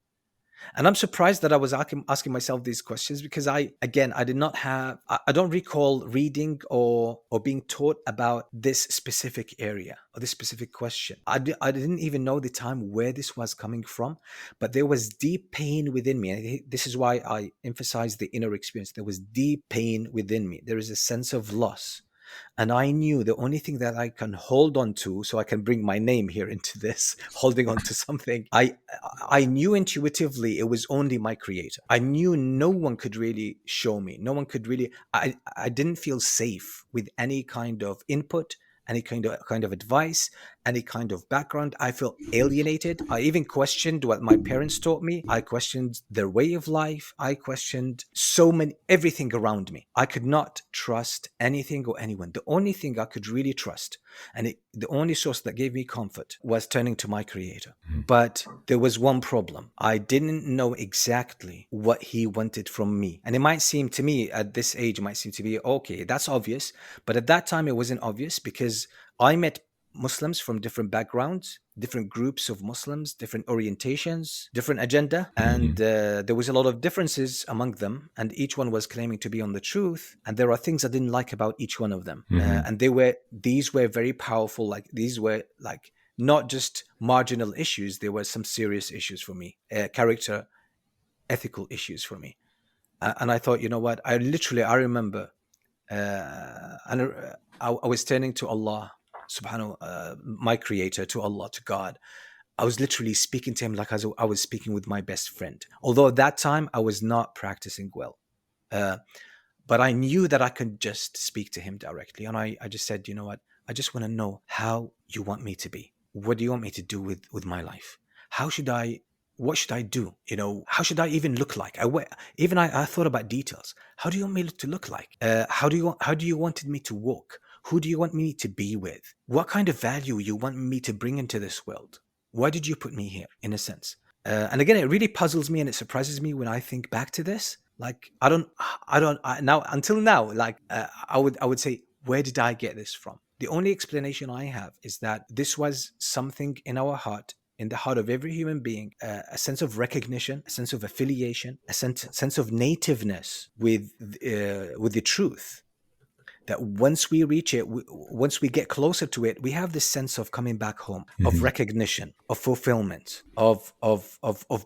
And I'm surprised that I was asking myself these questions, because I don't recall reading or being taught about this specific area or this specific question. I didn't even know the time where this was coming from, but there was deep pain within me. And this is why I emphasize the inner experience. There was deep pain within me. There is a sense of loss. And I knew the only thing that I can hold on to, so I can bring my name here into this, holding on to something. I knew intuitively it was only my Creator. I knew no one could really show me. No one could really, I didn't feel safe with any kind of input, any kind of advice, any kind of background. I felt alienated. I even questioned what my parents taught me. I questioned their way of life. I questioned everything around me. I could not trust anything or anyone. The only thing I could really trust, and the only source that gave me comfort, was turning to my Creator. But there was one problem. I didn't know exactly what He wanted from me. And it might seem to me at this age, it might seem to be, okay, that's obvious. But at that time, it wasn't obvious, because I met Muslims from different backgrounds, different groups of Muslims, different orientations, different agenda. And there was a lot of differences among them. And each one was claiming to be on the truth. And there are things I didn't like about each one of them. And these were very powerful. These were not just marginal issues. There were some serious issues for me, character, ethical issues for me. And I thought, you know what? I remember, and I was turning to Allah, subhanahu, my creator, to Allah, to God. I was literally speaking to him like I was speaking with my best friend. Although at that time I was not practicing well. Uh, but I knew that I could just speak to him directly. And I just said, you know what? I just want to know how you want me to be. What do you want me to do with my life? How should I, what should I do? You know, how should I even look like? I thought about details. How do you want me to look like? How do you wanted me to walk? Who do you want me to be with? What kind of value you want me to bring into this world? Why did you put me here, in a sense? And again, it really puzzles me and it surprises me when I think back to this. Like, now, until now, like, I would say, where did I get this from? The only explanation I have is that this was something in our heart, in the heart of every human being, a sense of recognition, a sense of affiliation, a sense of nativeness with the truth, that once we reach it, once we get closer to it, we have this sense of coming back home, of Mhm. recognition, of fulfillment, of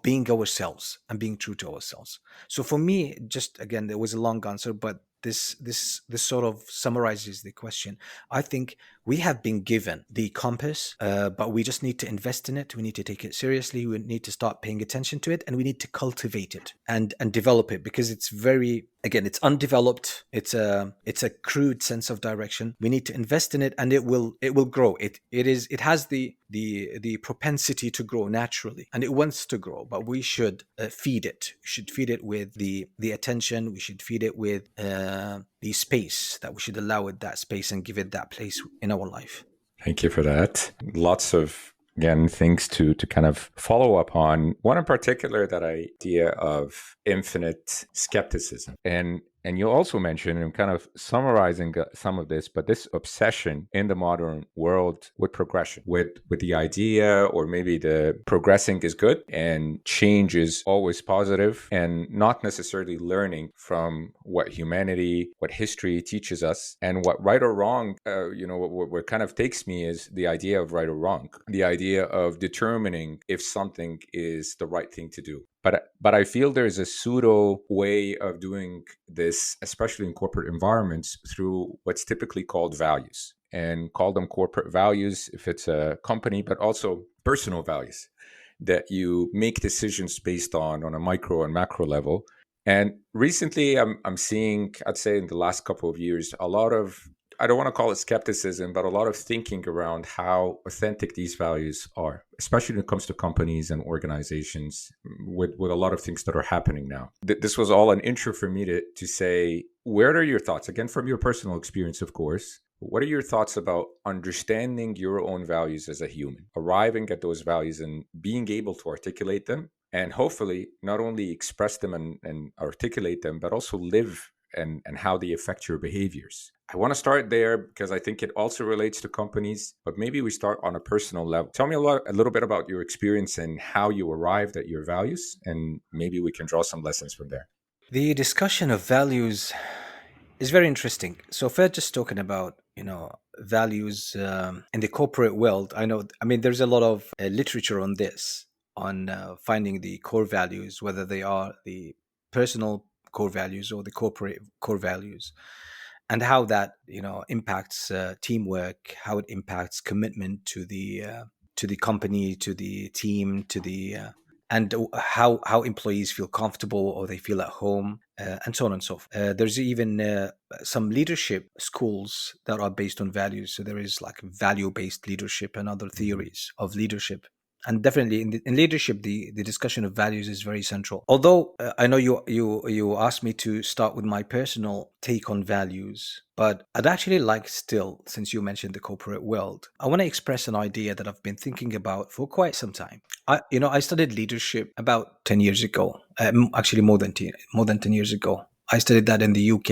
being ourselves and being true to ourselves. So for me, just again, there was a long answer, but this sort of summarizes the question. I think we have been given the compass, but we just need to invest in it. We need to take it seriously. We need to start paying attention to it, and we need to cultivate it and develop it, because it's very, again, it's undeveloped. It's a crude sense of direction. We need to invest in it, and it will grow. It has the propensity to grow naturally, and it wants to grow, but we should feed it. We should feed it with the attention. We should feed it with the space, that we should allow it that space and give it that place in our life. Thank you for that. Lots of, again, things to kind of follow up on. One in particular, that idea of infinite skepticism. And you also mentioned, and I'm kind of summarizing some of this, but this obsession in the modern world with progression, with the idea, or maybe the progressing is good and change is always positive, and not necessarily learning from what humanity, what history teaches us, and what right or wrong. What kind of takes me is the idea of right or wrong, the idea of determining if something is the right thing to do. But I feel there's a pseudo way of doing this, especially in corporate environments, through what's typically called values, and call them corporate values if it's a company, but also personal values that you make decisions based on a micro and macro level. And recently, I'm seeing, I'd say in the last couple of years, a lot of, I don't want to call it skepticism, but a lot of thinking around how authentic these values are, especially when it comes to companies and organizations, with a lot of things that are happening now. This was all an intro for me to say, where are your thoughts? Again, from your personal experience, of course. What are your thoughts about understanding your own values as a human, arriving at those values and being able to articulate them, and hopefully not only express them and articulate them, but also live and how they affect your behaviors? I want to start there because I think it also relates to companies, but maybe we start on a personal level. Tell me a little bit about your experience and how you arrived at your values, and maybe we can draw some lessons from there. The discussion of values is very interesting. So if we're just talking about, values in the corporate world, I mean, there's a lot of literature on this, on finding the core values, whether they are the personal core values or the corporate core values, and how that impacts teamwork, how it impacts commitment to the company, to the team, to the and how employees feel comfortable or they feel at home, and so on and so forth. There's even some leadership schools that are based on values. So there is like value-based leadership and other theories of leadership. And definitely in leadership, the discussion of values is very central. Although I know you asked me to start with my personal take on values, but I'd actually like, still, since you mentioned the corporate world, I want to express an idea that I've been thinking about for quite some time. I studied leadership about 10 years ago. Actually, more than 10 years ago. I studied that in the UK,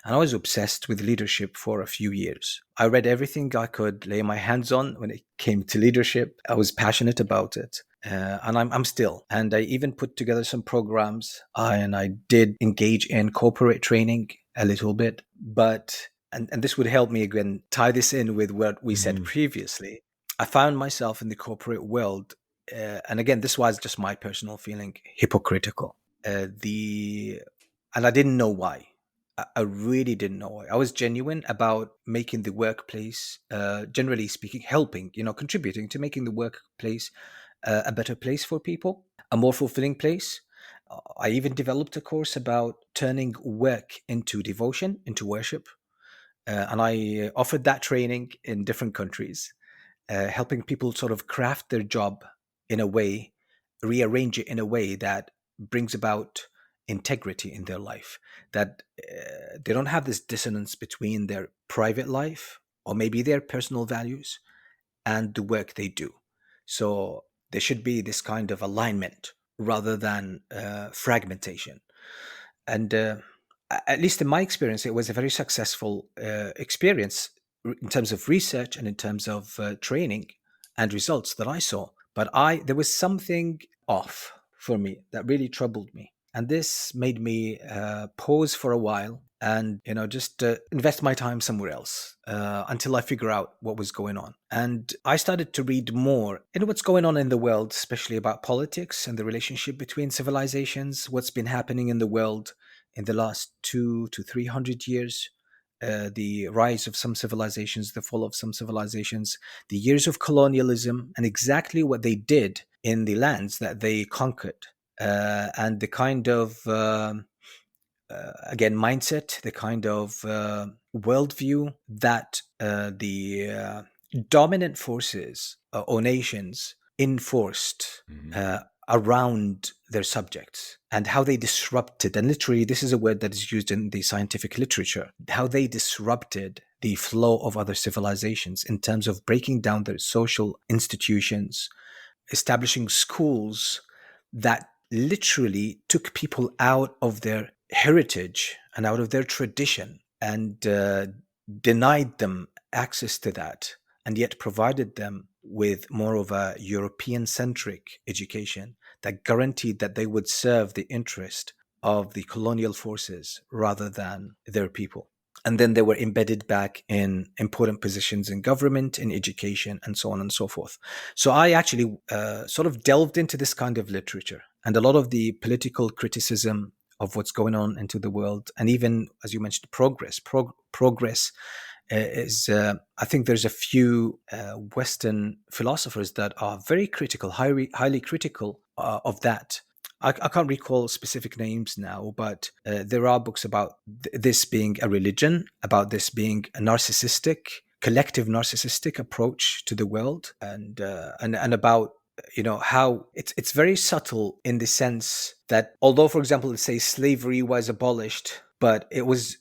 and I was obsessed with leadership for a few years. I read everything I could lay my hands on when it came to leadership. I was passionate about it. And I'm still. And I even put together some programs, and I did engage in corporate training a little bit. But, and this would help me again tie this in with what we said Mhm. previously. I found myself in the corporate world, and again, this was just my personal feeling, hypocritical. The And I didn't know why. I really didn't know why. I was genuine about making the workplace, generally speaking, helping, contributing to making the workplace a better place for people, a more fulfilling place. I even developed a course about turning work into devotion, into worship. And I offered that training in different countries, helping people sort of craft their job in a way, rearrange it in a way that brings about integrity in their life, that they don't have this dissonance between their private life or maybe their personal values and the work they do. So there should be this kind of alignment rather than fragmentation. And at least in my experience, it was a very successful experience in terms of research and in terms of training and results that I saw. But there was something off for me that really troubled me, and this made me pause for a while and just invest my time somewhere else until I figure out what was going on. And I started to read more in what's going on in the world, especially about politics and the relationship between civilizations, what's been happening in the world in the last 200 to 300 years, the rise of some civilizations, the fall of some civilizations, the years of colonialism, and exactly what they did in the lands that they conquered, and the kind of again mindset, the kind of worldview that the dominant forces or nations enforced Hmm. around their subjects, and how they disrupted, and literally this is a word that is used in the scientific literature, how they disrupted the flow of other civilizations in terms of breaking down their social institutions, establishing schools that literally took people out of their heritage and out of their tradition and denied them access to that, and yet provided them with more of a European centric education that guaranteed that they would serve the interest of the colonial forces rather than their people. And then they were embedded back in important positions in government, in education, and so on and so forth. So I actually sort of delved into this kind of literature and a lot of the political criticism of what's going on into the world, and even, as you mentioned, progress is I think there's a few Western philosophers that are very critical, highly critical of that. I can't recall specific names now, but there are books about this being a religion, about this being a narcissistic, collective narcissistic approach to the world, and about how it's very subtle in the sense that, although, for example, let's say slavery was abolished, but it was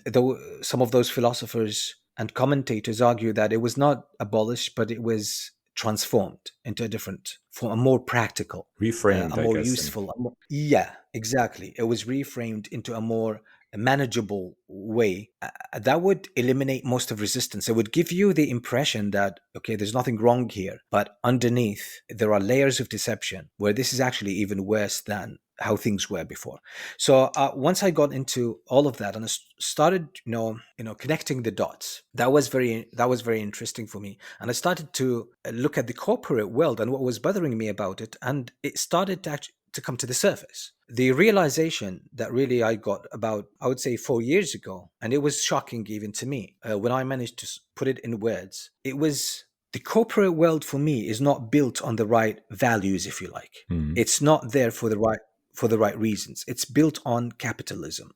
though some of those philosophers and commentators argue that it was not abolished, but it was transformed into a different form, a more practical, a Reframed, I more guess. And useful, yeah, exactly. It was reframed into a more manageable way that would eliminate most of resistance. It would give you the impression that, okay, there's nothing wrong here, but underneath there are layers of deception where this is actually even worse than how things were before. So once I got into all of that and I started, connecting the dots, that was very interesting for me. And I started to look at the corporate world and what was bothering me about it, and it started to come to the surface. The realization that really I got about, I would say, 4 years ago, and it was shocking even to me when I managed to put it in words. It was the corporate world for me is not built on the right values, if you like. Mhm. It's not there for the right reasons. It's built on capitalism,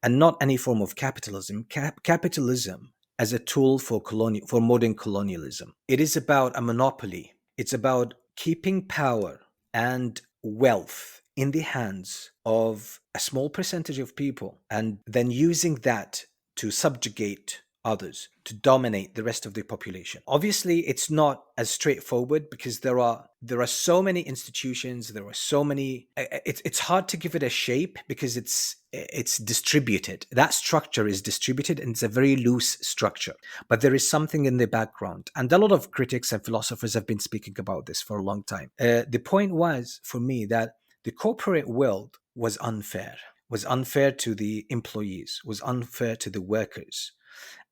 and not any form of capitalism. Capitalism as a tool for modern colonialism. It is about a monopoly. It's about keeping power and wealth in the hands of a small percentage of people, and then using that to subjugate others, to dominate the rest of the population. Obviously, it's not as straightforward because there are so many institutions, there are so many. It's hard to give it a shape because it's distributed. That structure is distributed and it's a very loose structure. But there is something in the background, and a lot of critics and philosophers have been speaking about this for a long time. The point was for me that the corporate world was unfair to the employees, was unfair to the workers.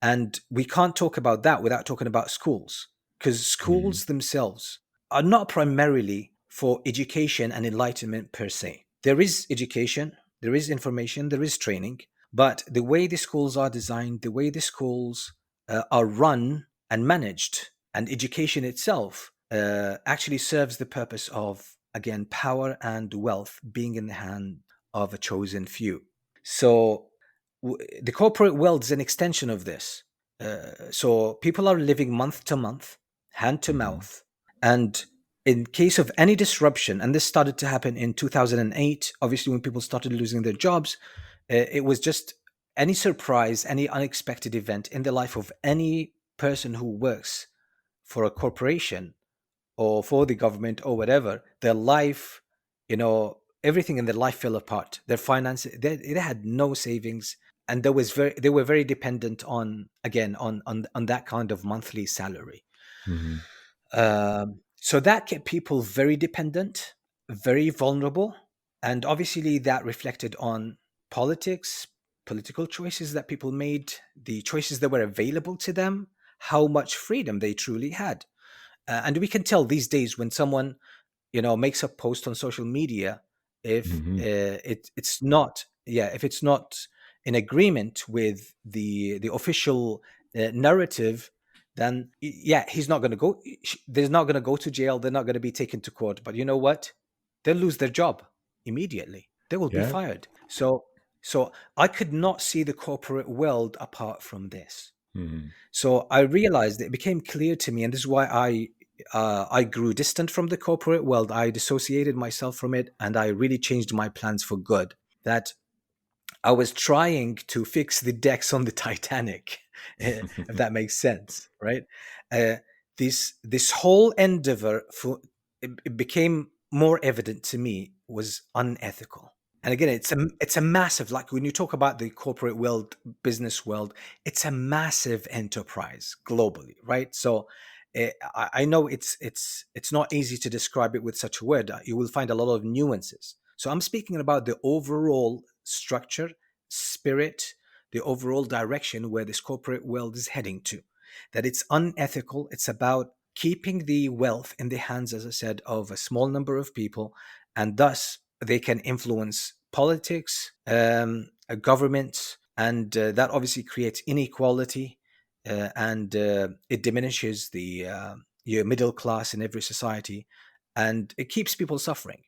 And we can't talk about that without talking about schools, because Mhm. schools themselves are not primarily for education and enlightenment per se. There is education, there is information, there is training, but the way the schools are designed, the way the schools are run and managed, and education itself actually serves the purpose of, again, power and wealth being in the hand of a chosen few. So the corporate world is an extension of this. So people are living month to month, hand to Hmm. mouth. And in case of any disruption, and this started to happen in 2008, obviously, when people started losing their jobs, it was just any surprise, any unexpected event in the life of any person who works for a corporation or for the government or whatever, their life, everything in their life fell apart. Their finances, they had no savings, and they were very dependent on, again, on that kind of monthly salary. Hmm. So that kept people very dependent, very vulnerable, and obviously that reflected on politics, political choices that people made, the choices that were available to them, how much freedom they truly had. And we can tell these days when someone makes a post on social media, if Hmm. it's not, yeah, if it's not in agreement with the official narrative, then yeah, he's not going to go, they're not going to go to jail, they're not going to be taken to court, but you know what, they'll lose their job immediately, they will be Yeah. fired. So I could not see the corporate world apart from this. Hmm. So I realized, it became clear to me, and this is why I grew distant from the corporate world. I dissociated myself from it, and I really changed my plans for good. That I was trying to fix the decks on the Titanic, if that makes sense, right? Uh, this whole endeavor, it became more evident to me, was unethical. And again, it's a massive, like when you talk about the corporate world, business world, it's a massive enterprise globally, right? So I know it's not easy to describe it with such a word. You will find a lot of nuances. So I'm speaking about the overall structure, spirit, the overall direction where this corporate world is heading to. That it's unethical. It's about keeping the wealth in the hands, as I said, of a small number of people, and thus they can influence politics, governments, and that obviously creates inequality, and it diminishes the your middle class in every society, and it keeps people suffering.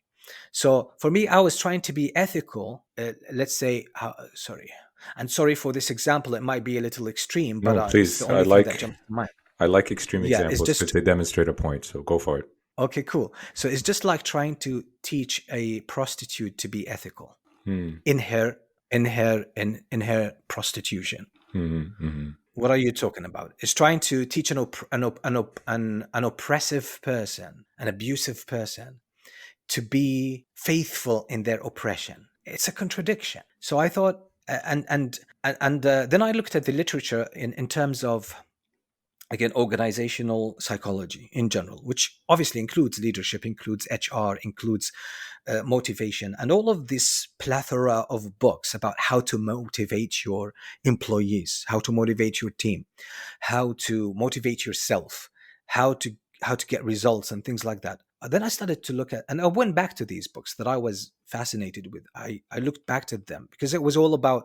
So for me, I was trying to be ethical. Let's say, sorry, and sorry for this example. It might be a little extreme, but No, it's the please. only thing that jumps to mind. I like extreme Yeah, it's examples because just they demonstrate a point. So go for it. okay, cool. So it's just like trying to teach a prostitute to be ethical Hmm. in in her prostitution. Hmm. Hmm. What are you talking about? It's trying to teach an oppressive person, an abusive person, to be faithful in their oppression. It's a contradiction. So I thought, then I looked at the literature in terms of, again, organizational psychology in general, which obviously includes leadership, includes HR, includes motivation, and all of this plethora of books about how to motivate your employees, how to motivate your team, how to motivate yourself, how to how to get results and things like that. Then I started to look at, and I went back to these books that I was fascinated with. I looked back to them because it was all about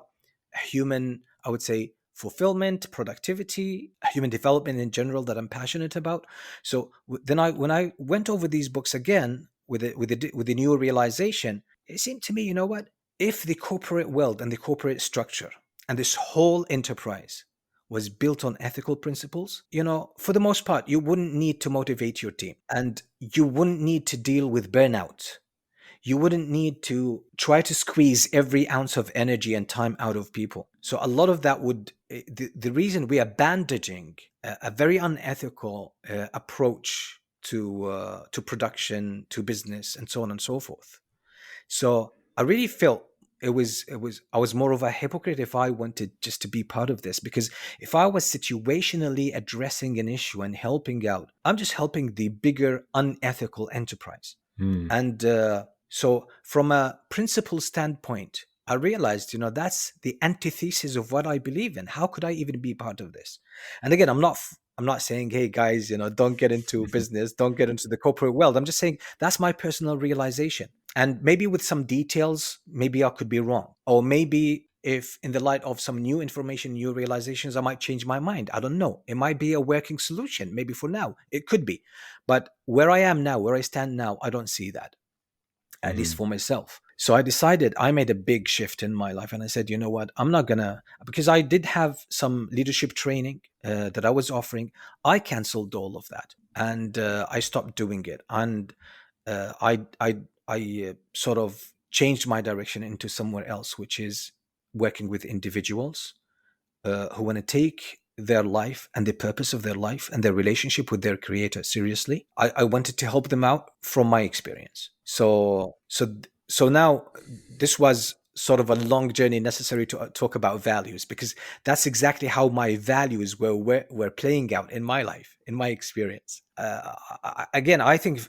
human, I would say, fulfillment, productivity, human development in general, that I'm passionate about. So then when I went over these books again with the new realization, it seemed to me, you know what? If the corporate world and the corporate structure and this whole enterprise was built on ethical principles, for the most part, you wouldn't need to motivate your team, and you wouldn't need to deal with burnout. You wouldn't need to try to squeeze every ounce of energy and time out of people. So a lot of that would, the reason we are bandaging a very unethical approach to production, to business, and so on and so forth. So I really felt it was I was more of a hypocrite if I wanted just to be part of this, because if I was situationally addressing an issue and helping out, I'm just helping the bigger unethical enterprise. Hmm. And so from a principle standpoint, I realized, that's the antithesis of what I believe in. How could I even be part of this? And again, I'm not saying, hey guys, don't get into business, don't get into the corporate world. I'm just saying that's my personal realization. And maybe with some details, maybe I could be wrong. Or maybe if in the light of some new information, new realizations, I might change my mind. I don't know. It might be a working solution. Maybe for now, it could be. But where I am now, where I stand now, I don't see that, at least Mm-hmm. for myself. So I decided, I made a big shift in my life, and I said, you know what, I'm not gonna, because I did have some leadership training that I was offering. I canceled all of that, and I stopped doing it, and I sort of changed my direction into somewhere else, which is working with individuals who want to take their life and the purpose of their life and their relationship with their creator seriously. I wanted to help them out from my experience. So now this was sort of a long journey necessary to talk about values, because that's exactly how my values were playing out in my life, in my experience. Again, I think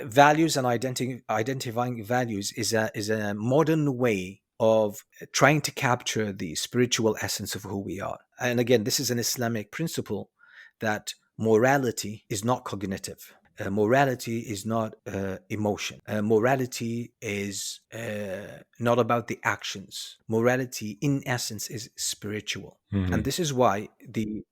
values and identifying values is a modern way of trying to capture the spiritual essence of who we are. And again, this is an Islamic principle that morality is not cognitive. Morality is not emotion. Morality is not about the actions. Morality, in essence, is spiritual. Mm-hmm. And this is why the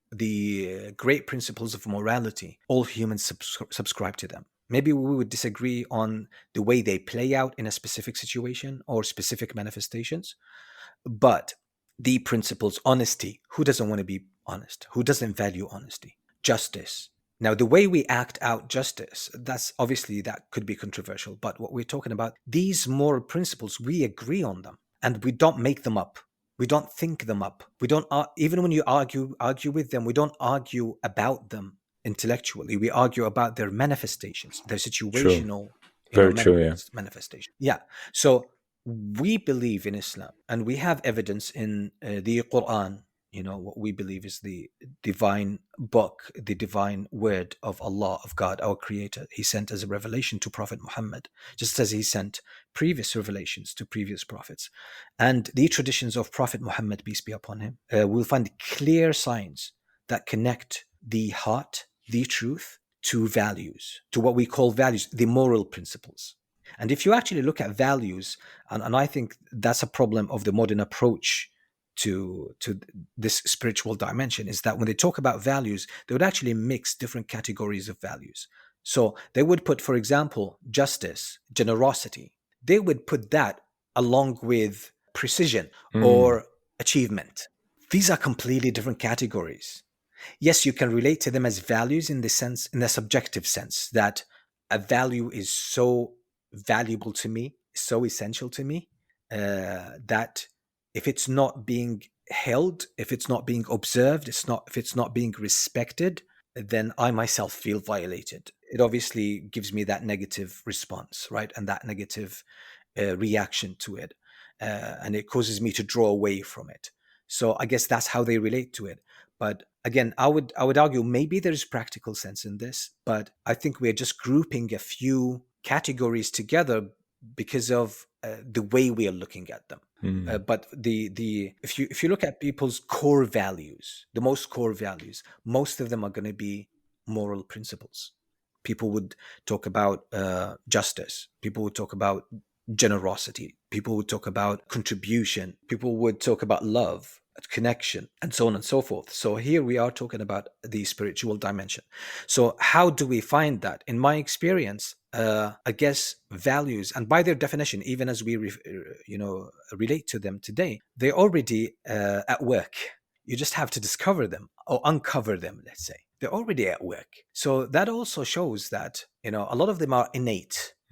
great principles of morality, all humans subscribe to them. Maybe we would disagree on the way they play out in a specific situation or specific manifestations, but the principles, honesty, who doesn't want to be honest? Who doesn't value honesty? Justice. Now, the way we act out justice, that's obviously that could be controversial, but what we're talking about, these moral principles, we agree on them and we don't make them up. We don't think them up. We don't, even when you argue with them, we don't argue about them intellectually. We argue about their manifestations, their True. situational, Very true. Yeah. manifestation. Yeah. So we believe in Islam, and we have evidence in the Quran. What we believe is the divine book, the divine word of Allah, of God, our Creator. He sent as a revelation to Prophet Muhammad, just as He sent previous revelations to previous prophets. And the traditions of Prophet Muhammad, peace be upon him, we'll find clear signs that connect the heart, the truth, to values, to what we call values, the moral principles. And if you actually look at values, and I think that's a problem of the modern approach to this spiritual dimension, is that when they talk about values, they would actually mix different categories of values. So they would put, for example, justice, generosity. They would put that along with precision Mm. or achievement. These are completely different categories. Yes, you can relate to them as values in the sense, in the subjective sense, that a value is so valuable to me, so essential to me, that if it's not being held, if it's not being observed, if it's not being respected, then I myself feel violated. It obviously gives me that negative response, right, and that negative reaction to it, and it causes me to draw away from it. So I guess that's how they relate to it. But again, I would argue maybe there is practical sense in this, but I think we're just grouping a few categories together because of the way we are looking at them. Mm. But the if you look at people's core values, the most core values, most of them are going to be moral principles. People would talk about justice. People would talk about generosity. People would talk about contribution. People would talk about love, connection, and so on and so forth. So here we are talking about the spiritual dimension. So how do we find that? In my experience, I guess values, and by their definition, even as we relate to them today, they're already at work. You just have to discover them or uncover them, let's say. They're already at work. So that also shows that, a lot of them are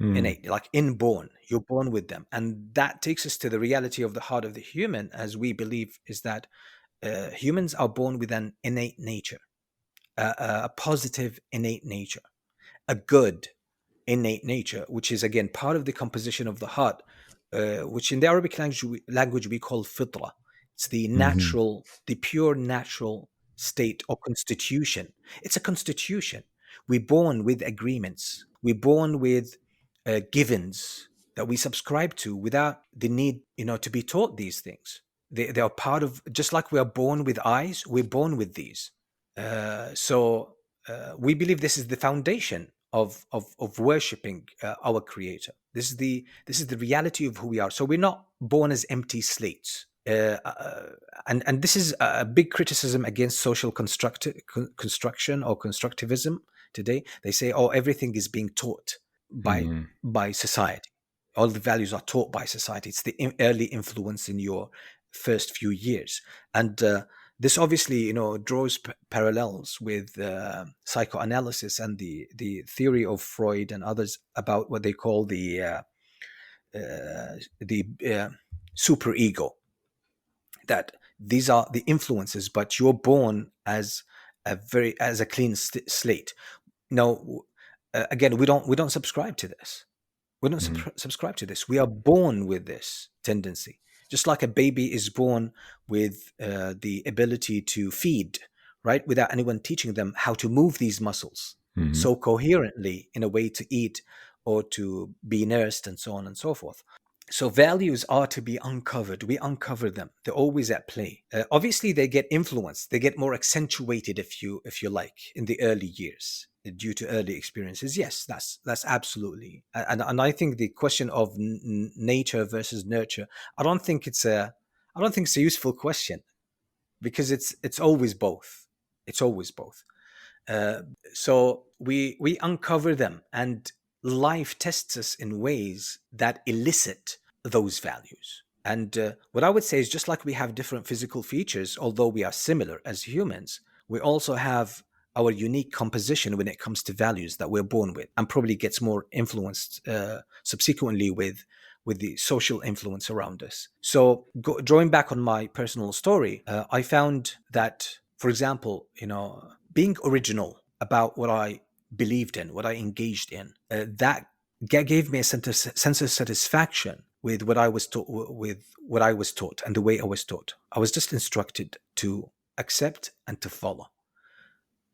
Mm. innate, like inborn. You're born with them. And that takes us to the reality of the heart of the human, as we believe, is that humans are born with an innate nature, a positive innate nature, a good innate nature, which is again part of the composition of the heart, which in the Arabic language we call fitra. It's the Mm-hmm. natural, the pure natural state or constitution. It's a constitution. We're born with agreements. We're born with givens that we subscribe to without the need, to be taught these things. They are part of, just like we are born with eyes, we're born with these. So we believe this is the foundation of worshiping our Creator. This is the reality of who we are. So we're not born as empty slates. And this is a big criticism against social construction or constructivism today. They say, oh, everything is being taught by Mm. by society. All the values are taught by society. It's the early influence in your first few years, and this obviously, draws parallels with psychoanalysis and the theory of Freud and others about what they call the super ego. That these are the influences, but you're born as a clean slate. Now, again, we don't subscribe to this. We don't Mm. subscribe to this. We are born with this tendency. Just like a baby is born with the ability to feed, right? Without anyone teaching them how to move these muscles Mm. so coherently in a way to eat or to be nursed and so on and so forth. So values are to be uncovered. We uncover them. They're always at play. Obviously, they get influenced. They get more accentuated, if you like, in the early years due to early experiences. Yes, that's absolutely. And I think the question of nature versus nurture, I don't think it's a useful question, because it's always both. It's always both. Uh, so we uncover them, and life tests us in ways that elicit those values. And what I would say is, just like we have different physical features, although we are similar as humans, we also have our unique composition when it comes to values that we're born with, and probably gets more influenced subsequently with the social influence around us. So, drawing back on my personal story, I found that, for example, being original about what I believed in, what I engaged in, that gave me a sense of satisfaction with what I was taught, and the way I was taught. I was just instructed to accept and to follow,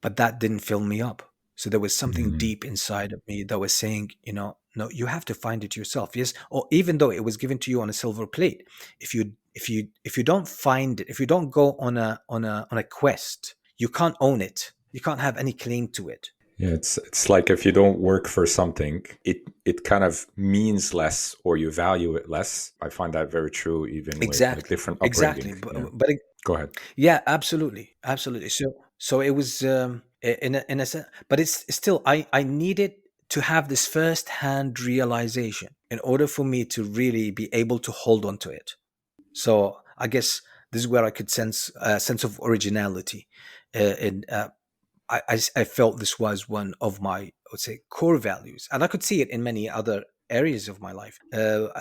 but that didn't fill me up. So there was something Mm. deep inside of me that was saying, no, you have to find it yourself. Yes, or even though it was given to you on a silver plate, if you don't find it, if you don't go on a quest, you can't own it. You can't have any claim to it. Yeah, it's like if you don't work for something, it kind of means less, or you value it less. I find that very true, even with like Exactly, different exactly. upbringing. But, Yeah. but Go ahead. yeah, absolutely, absolutely. So it was in a sense, but it's still, I needed to have this first hand realization in order for me to really be able to hold on to it. So I guess this is where I could sense a sense of originality. In I felt this was one of my, I would say, core values, and I could see it in many other areas of my life.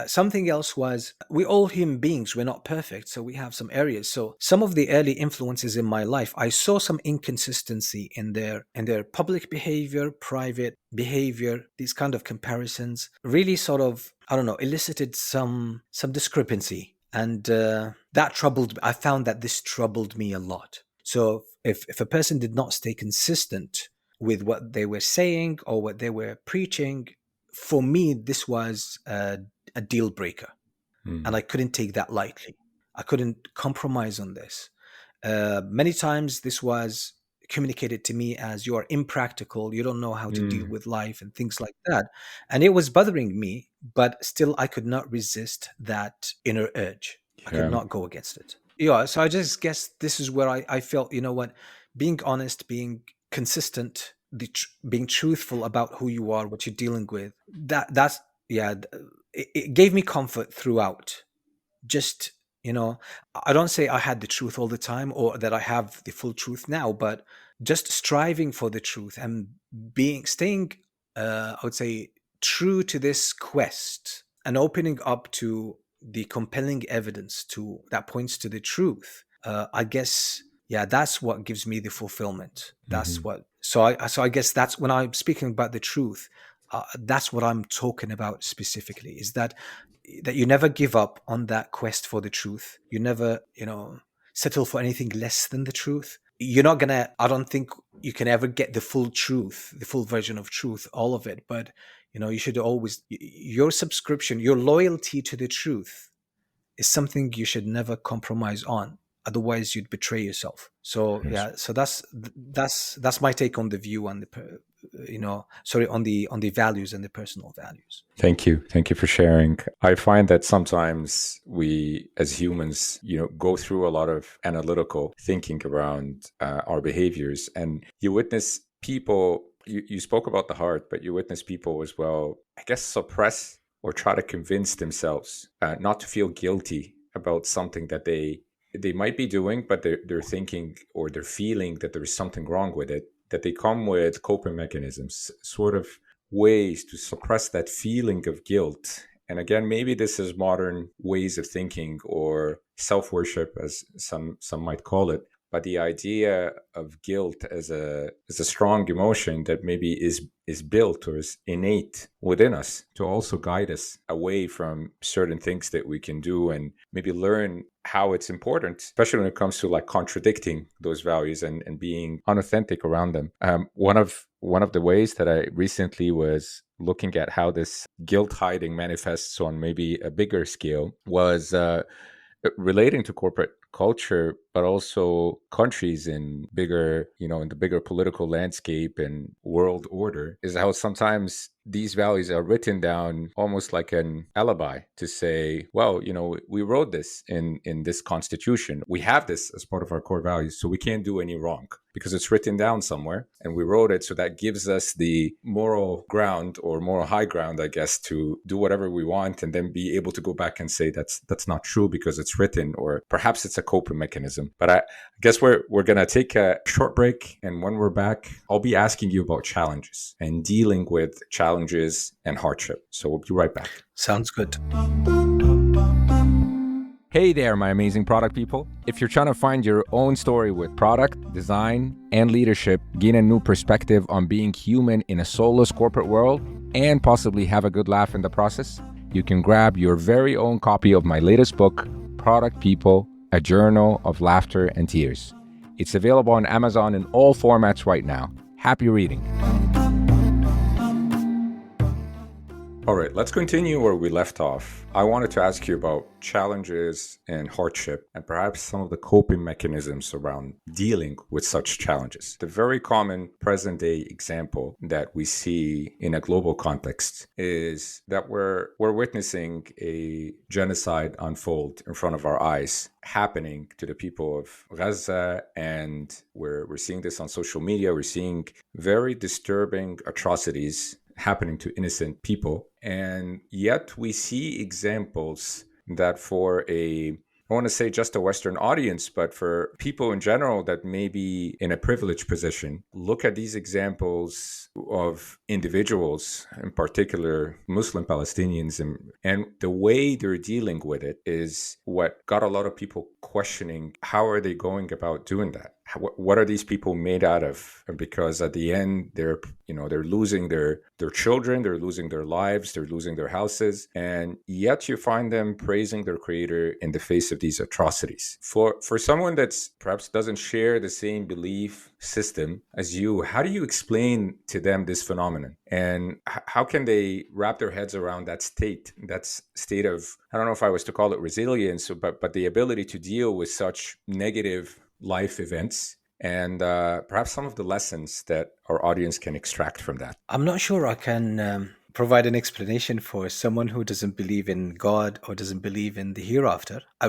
Something else was, we all human beings, we're not perfect, so we have some areas. So some of the early influences in my life, I saw some inconsistency in their public behavior, private behavior. These kind of comparisons really sort of, I don't know, elicited some discrepancy, and that troubled. I found that this troubled me a lot. So if a person did not stay consistent with what they were saying or what they were preaching, for me, this was a deal breaker. And Mm. I couldn't take that lightly. I couldn't compromise on this. Many times this was communicated to me as, you are impractical, you don't know how to deal Mm. with life, and things like that. And it was bothering me, but still I could not resist that inner urge. I could Yeah. not go against it. Yeah, so I just guess this is where I felt, what, being honest, being consistent, being truthful about who you are, what you're dealing with, that's, yeah, it gave me comfort throughout. Just, I don't say I had the truth all the time, or that I have the full truth now, but just striving for the truth, and staying, I would say, true to this quest, and opening up to the compelling evidence to that points to the truth. I guess, yeah, that's what gives me the fulfillment. That's Hmm. what. So I guess that's when I'm speaking about the truth. That's what I'm talking about specifically. Is that you never give up on that quest for the truth. You never, settle for anything less than the truth. You're not gonna, I don't think you can ever get the full truth, the full version of truth, all of it. But, you should always, your subscription, your loyalty to the truth is something you should never compromise on. Otherwise, you'd betray yourself. So Yes. yeah, so that's my take on the view and on the values and the personal values. Thank you. Thank you for sharing. I find that sometimes we, as humans, go through a lot of analytical thinking around our behaviors, and you witness people. You spoke about the heart, but you witness people as well, I guess, suppress or try to convince themselves not to feel guilty about something that they might be doing, but they're thinking or they're feeling that there's something wrong with it, that they come with coping mechanisms, sort of ways to suppress that feeling of guilt. And again, maybe this is modern ways of thinking or self-worship, as some might call it. But the idea of guilt as a strong emotion that maybe is built or is innate within us to also guide us away from certain things that we can do, and maybe learn how it's important, especially when it comes to like contradicting those values and being unauthentic around them. One of the ways that I recently was looking at how this guilt hiding manifests on maybe a bigger scale was relating to corporate culture, but also countries in bigger, in the bigger political landscape and world order, is how sometimes these values are written down almost like an alibi to say, well, we wrote this in this constitution. We have this as part of our core values, so we can't do any wrong because it's written down somewhere and we wrote it. So that gives us the moral ground or moral high ground, I guess, to do whatever we want and then be able to go back and say that's not true because it's written, or perhaps it's a coping mechanism. But I guess we're going to take a short break. And when we're back, I'll be asking you about challenges and dealing with challenges and hardship. So we'll be right back. Sounds good. Hey there, my amazing product people. If you're trying to find your own story with product, design, and leadership, gain a new perspective on being human in a soulless corporate world, and possibly have a good laugh in the process, you can grab your very own copy of my latest book, Product People, A Journal of Laughter and Tears. It's available on Amazon in all formats right now. Happy reading. All right, let's continue where we left off. I wanted to ask you about challenges and hardship and perhaps some of the coping mechanisms around dealing with such challenges. The very common present day example that we see in a global context is that we're witnessing a genocide unfold in front of our eyes, happening to the people of Gaza, and we're seeing this on social media. We're seeing very disturbing atrocities happening to innocent people. And yet we see examples that for I want to say just a Western audience, but for people in general that may be in a privileged position, look at these examples of individuals, in particular Muslim Palestinians, and the way they're dealing with it is what got a lot of people questioning, how are they going about doing that? What are these people made out of? Because at the end, they're losing their children, they're losing their lives, they're losing their houses, and yet you find them praising their creator in the face of these atrocities. For someone that's perhaps doesn't share the same belief system as you, how do you explain to them this phenomenon? And how can they wrap their heads around that state of, I don't know if I was to call it resilience, but the ability to deal with such negative life events, and perhaps some of the lessons that our audience can extract from that? I'm not sure I can provide an explanation for someone who doesn't believe in God or doesn't believe in the hereafter. I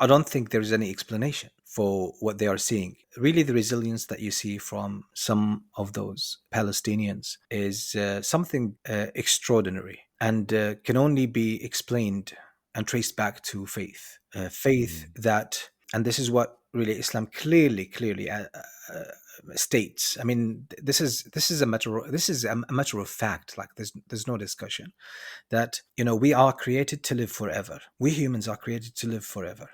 don't think there is any explanation for what they are seeing. Really, the resilience that you see from some of those Palestinians is something extraordinary, and can only be explained and traced back to faith. Faith that, and this is what really Islam clearly states. I mean, this is a matter of fact. Like there's no discussion that we are created to live forever. We humans are created to live forever.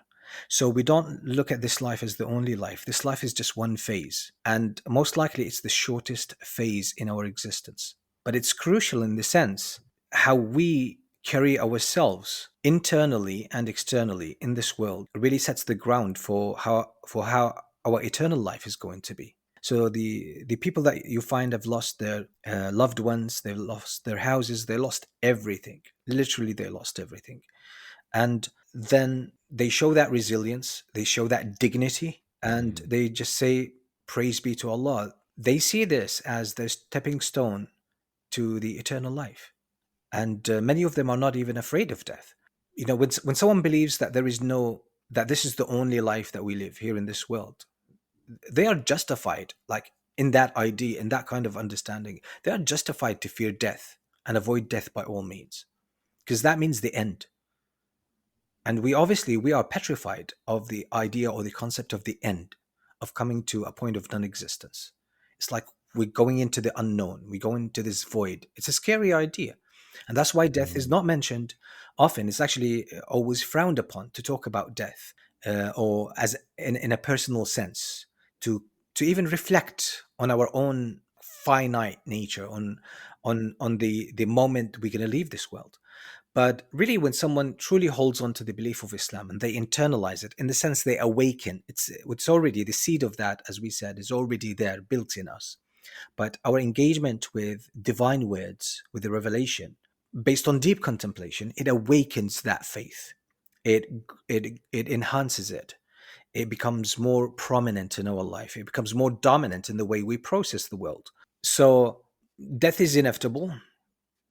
So we don't look at this life as the only life. This life is just one phase, and most likely it's the shortest phase in our existence. But it's crucial in the sense how we carry ourselves internally and externally in this world really sets the ground for how our eternal life is going to be. So the people that you find have lost their loved ones, they've lost their houses, they lost everything. Literally, they lost everything. And then they show that resilience, they show that dignity, and they just say, praise be to Allah. they see this as the stepping stone to the eternal life. And many of them are not even afraid of death. When someone believes that there is no that this is the only life that we live here in this world, they are justified, like in that idea, in that kind of understanding, they are justified to fear death and avoid death by all means, because that means the end. And we are petrified of the idea or the concept of the end, of coming to a point of non-existence. It's like we're going into the unknown, we go into this void. It's a scary idea. And that's why death is Mhm. not mentioned often. It's actually always frowned upon to talk about death, or as in a personal sense, to to even reflect on our own finite nature, on the moment we're going to leave this world. But really, when someone truly holds on to the belief of Islam and they internalize it, in the sense they awaken, it's already the seed of that, as we said, is already there, built in us. But our engagement with divine words, with the revelation, based on deep contemplation, it awakens that faith. It it enhances it. It becomes more prominent in our life. It becomes more dominant in the way we process the world. So death is inevitable,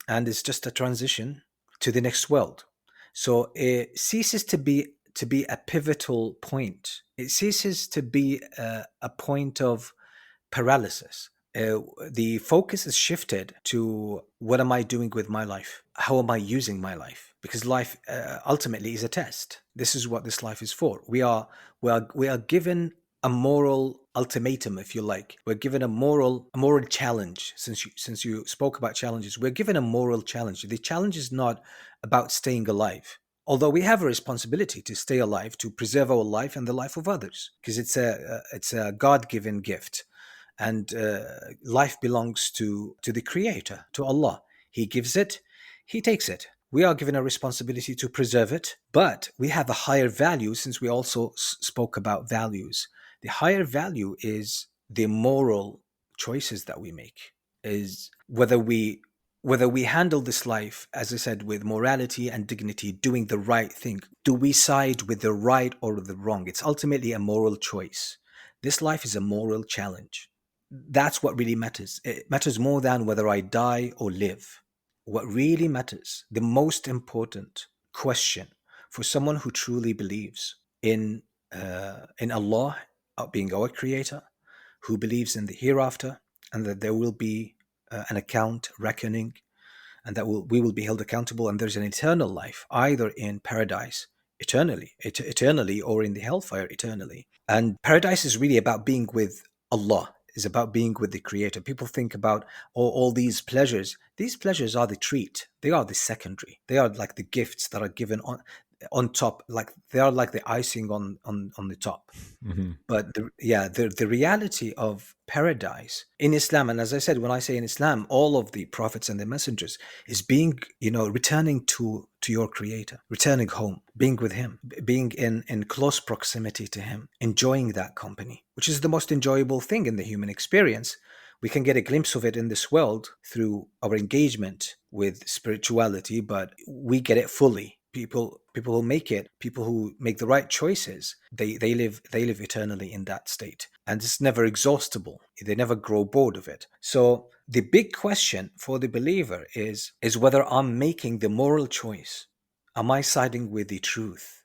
and it's just a transition to the next world. So it ceases to be a pivotal point. It ceases to be a point of paralysis. The focus is shifted to what am I doing with my life? How am I using my life? Because life ultimately is a test. This is what this life is for. We are given a moral ultimatum, if you like. We're given a moral challenge. Since you spoke about challenges, we're given a moral challenge. The challenge is not about staying alive, although we have a responsibility to stay alive, to preserve our life and the life of others, because it's a God-given gift. And life belongs to the creator, to Allah. He gives it, he takes it. We are given a responsibility to preserve it, but we have a higher value, since we also spoke about values. The higher value is the moral choices that we make, is whether we handle this life, as I said, with morality and dignity, doing the right thing. Do we side with the right or the wrong? It's ultimately a moral choice. This life is a moral challenge. That's what really matters. It matters more than whether I die or live. What really matters, the most important question for someone who truly believes in Allah being our creator, who believes in the hereafter, and that there will be an account, reckoning, and that we will be held accountable, and there's an eternal life, either in paradise eternally, or in the hellfire eternally. And paradise is really about being with Allah, is about being with the creator. People think about all these pleasures. These pleasures are the treat. They are the secondary. They are like the gifts that are given on top, like they are like the icing on the top. Mhm. But the reality of paradise in Islam, and as I said, when I say in Islam, all of the prophets and the messengers, is being, returning to your creator, returning home, being with him, being in close proximity to him, enjoying that company, which is the most enjoyable thing in the human experience. We can get a glimpse of it in this world through our engagement with spirituality, but we get it fully. People who make it, people who make the right choices, they live eternally in that state, and it's never exhaustible. They never grow bored of it. So the big question for the believer is whether I'm making the moral choice. Am I siding with the truth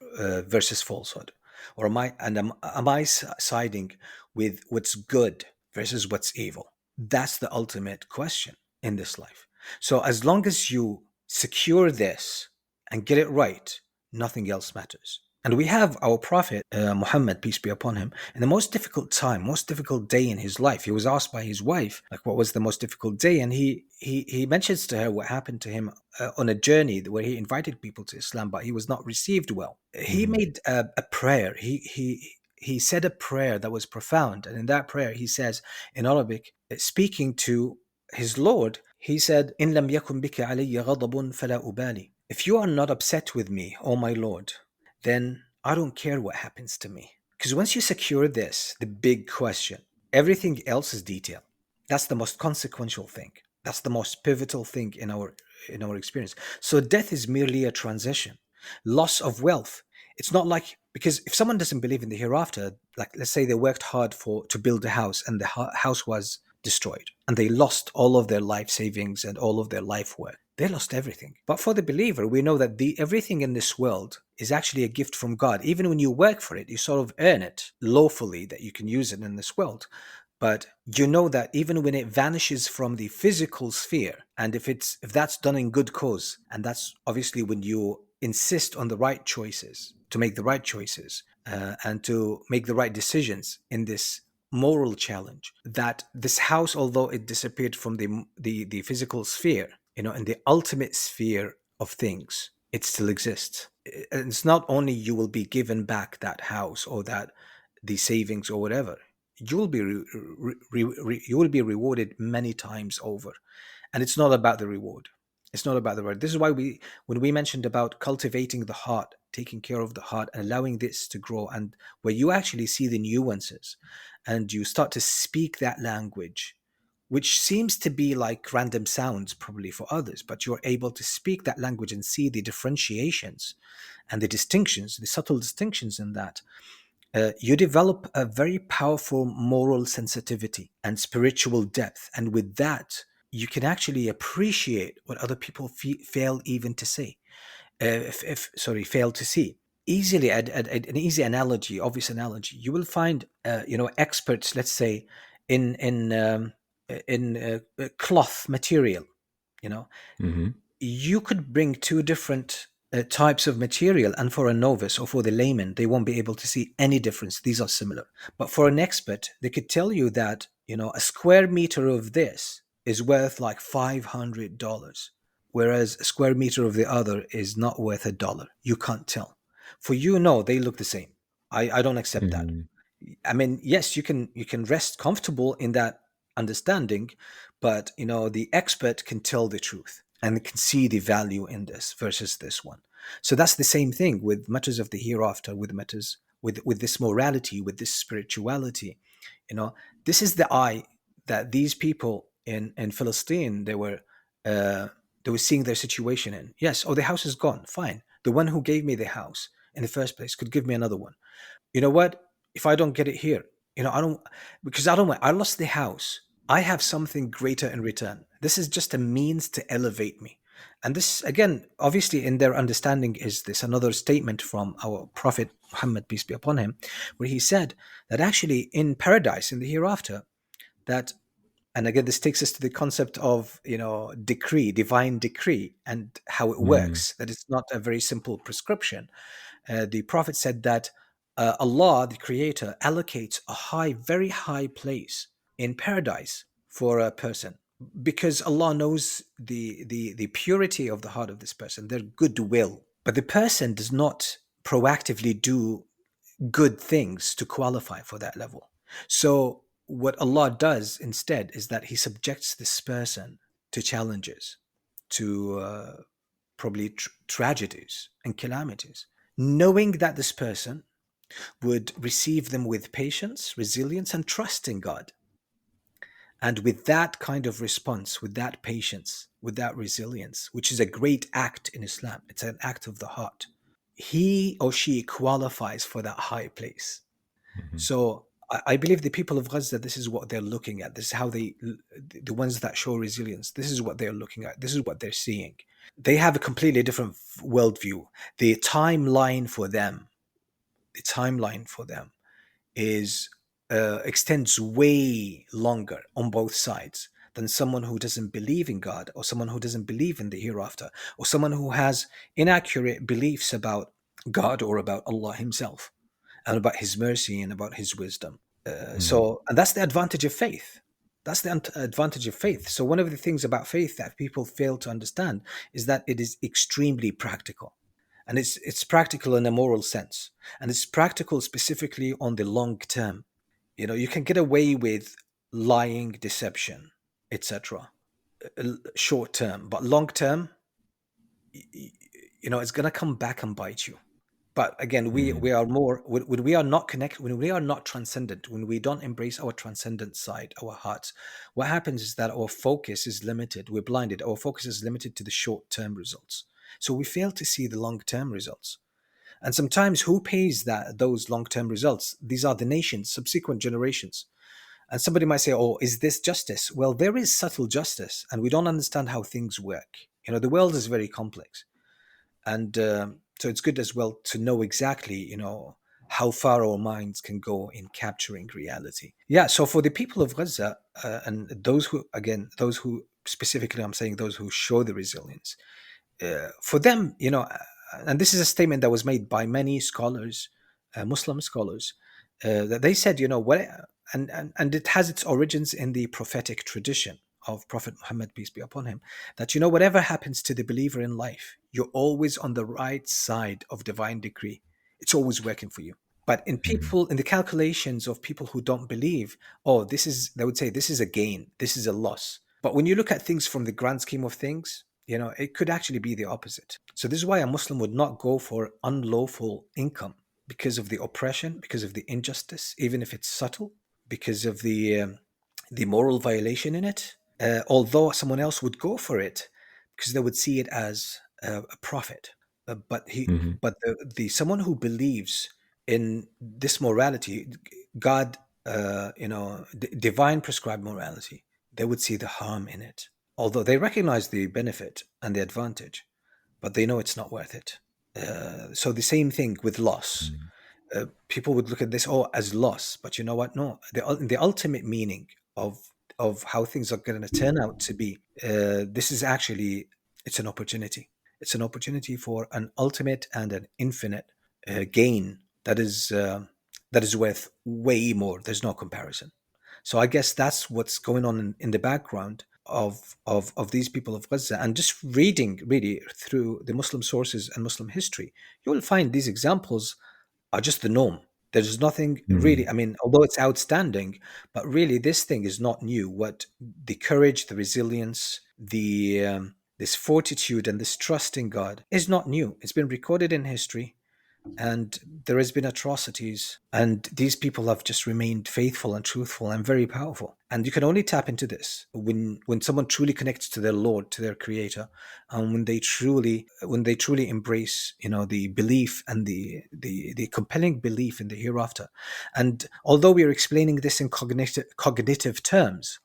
versus falsehood, or am I siding with what's good versus what's evil? That's the ultimate question in this life. So as long as you secure this and get it right, nothing else matters. And we have our Prophet Muhammad, peace be upon him, in the most difficult time, most difficult day in his life. He was asked by his wife, like, what was the most difficult day? And he mentions to her what happened to him on a journey where he invited people to Islam, but he was not received well. He Mhm. made a prayer. He said a prayer that was profound, and in that prayer he says in Arabic, speaking to his Lord, he said, "In lam yakun bika alayya ghadabun fala ubali." If you are not upset with me, O my Lord, then I don't care what happens to me. Because once you secure this, the big question, everything else is detail. That's the most consequential thing. That's the most pivotal thing in our experience. So death is merely a transition. Loss of wealth. It's not like, because if someone doesn't believe in the hereafter, like let's say they worked hard for to build a house, and the house was destroyed, and they lost all of their life savings and all of their life work. They lost everything. But for the believer, we know that the everything in this world is actually a gift from God. Even when you work for it, you sort of earn it lawfully that you can use it in this world. But you know that even when it vanishes from the physical sphere, and if that's done in good cause, and that's obviously when you insist on the right choices, to make the right choices, and to make the right decisions in this moral challenge, that this house, although it disappeared from the physical sphere, in the ultimate sphere of things, it still exists. And it's not only you will be given back that house or that the savings or whatever, you will be you will be rewarded many times over. And it's not about the reward. It's not about the reward. This is why when we mentioned about cultivating the heart, taking care of the heart and allowing this to grow, and where you actually see the nuances and you start to speak that language, which seems to be like random sounds probably for others, but you're able to speak that language and see the differentiations and the distinctions, the subtle distinctions in that. You develop a very powerful moral sensitivity and spiritual depth. And with that, you can actually appreciate what other people fail even to say, fail to see. Easily, an easy analogy, obvious analogy. You will find, experts, let's say, in cloth material. You know, Hmm. you could bring two different types of material, and for a novice or for the layman, they won't be able to see any difference. These are similar. But for an expert, they could tell you that, a square meter of this is worth like $500, whereas a square meter of the other is not worth $1. You can't tell. For they look the same. I don't accept that. Hmm. I mean, yes, you can rest comfortable in that understanding, but the expert can tell the truth and can see the value in this versus this one. So that's the same thing with matters of the hereafter, with matters with this morality, with this spirituality. You know, this is the eye that these people in Philistine uh, they were seeing their situation in. Yes, oh, the house is gone. Fine. The one who gave me the house in the first place could give me another one. You know what? If I don't get it here, I don't, because I don't want, I lost the house. I have something greater in return. This is just a means to elevate me. And this, again, obviously, in their understanding, is this another statement from our Prophet Muhammad, peace be upon him, where he said that actually in paradise, in the hereafter, that, and again, this takes us to the concept of, decree, divine decree, and how it Hmm. works, that it's not a very simple prescription. The Prophet said that Allah, the Creator, allocates a very high place in paradise for a person, because Allah knows the purity of the heart of this person, their goodwill. But the person does not proactively do good things to qualify for that level. So what Allah does instead is that He subjects this person to challenges, to probably tragedies and calamities, knowing that this person would receive them with patience, resilience, and trust in God. And with that kind of response, with that patience, with that resilience, which is a great act in Islam, it's an act of the heart, he or she qualifies for that high place. Hmm. So I believe the people of Gaza, this is what they're looking at. This is how the ones that show resilience, this is what they're looking at. This is what they're seeing. They have a completely different worldview. The timeline for them, the timeline for them is extends way longer on both sides than someone who doesn't believe in God, or someone who doesn't believe in the hereafter, or someone who has inaccurate beliefs about God or about Allah Himself and about His mercy and about His wisdom. Hmm. And that's the advantage of faith. That's the advantage of faith. So one of the things about faith that people fail to understand is that it is extremely practical, and it's practical in a moral sense, and it's practical specifically on the long term. You can get away with lying, deception, etc. Short term, but long term, it's going to come back and bite you. But again, we Hmm. are more, when we are not connected, when we are not transcendent, when we don't embrace our transcendent side, our hearts, what happens is that our focus is limited. We're blinded. Our focus is limited to the short term results, so we fail to see the long term results. And sometimes, who pays those long term results? These are the nations, subsequent generations. And somebody might say, oh, is this justice? Well, there is subtle justice, and we don't understand how things work. The world is very complex. And so it's good as well to know exactly, how far our minds can go in capturing reality. Yeah. So for the people of Gaza, and those who specifically, I'm saying those who show the resilience, for them, and this is a statement that was made by many scholars, Muslim scholars, that they said, what, and it has its origins in the prophetic tradition of Prophet Muhammad, peace be upon him, that whatever happens to the believer in life, you're always on the right side of divine decree. It's always working for you. But Mhm. in the calculations of people who don't believe, oh, they would say this is a gain, this is a loss. But when you look at things from the grand scheme of things, it could actually be the opposite. So this is why a Muslim would not go for unlawful income, because of the oppression, because of the injustice, even if it's subtle, because of the moral violation in it. Although someone else would go for it because they would see it as a profit. Mhm. But the someone who believes in this morality, God, divine prescribed morality, they would see the harm in it. Although they recognize the benefit and the advantage, but they know it's not worth it. So the same thing with loss. Mhm. People would look at this, oh, as loss, but you know what? No, the ultimate meaning of how things are going to turn out to be. This is actually, it's an opportunity. It's an opportunity for an ultimate and an infinite gain that is worth way more. There's no comparison. So I guess that's what's going on in the background of these people of Gaza. And just reading really through the Muslim sources and Muslim history, you will find these examples are just the norm. There's nothing really, Mhm. I mean, although it's outstanding, but really this thing is not new. What the courage, the resilience, this fortitude and this trust in God is not new. It's been recorded in history, and there has been atrocities, and these people have just remained faithful and truthful and very powerful. And you can only tap into this when someone truly connects to their Lord, to their Creator, and when they truly embrace, the belief and the compelling belief in the hereafter. And although we are explaining this in cognitive terms,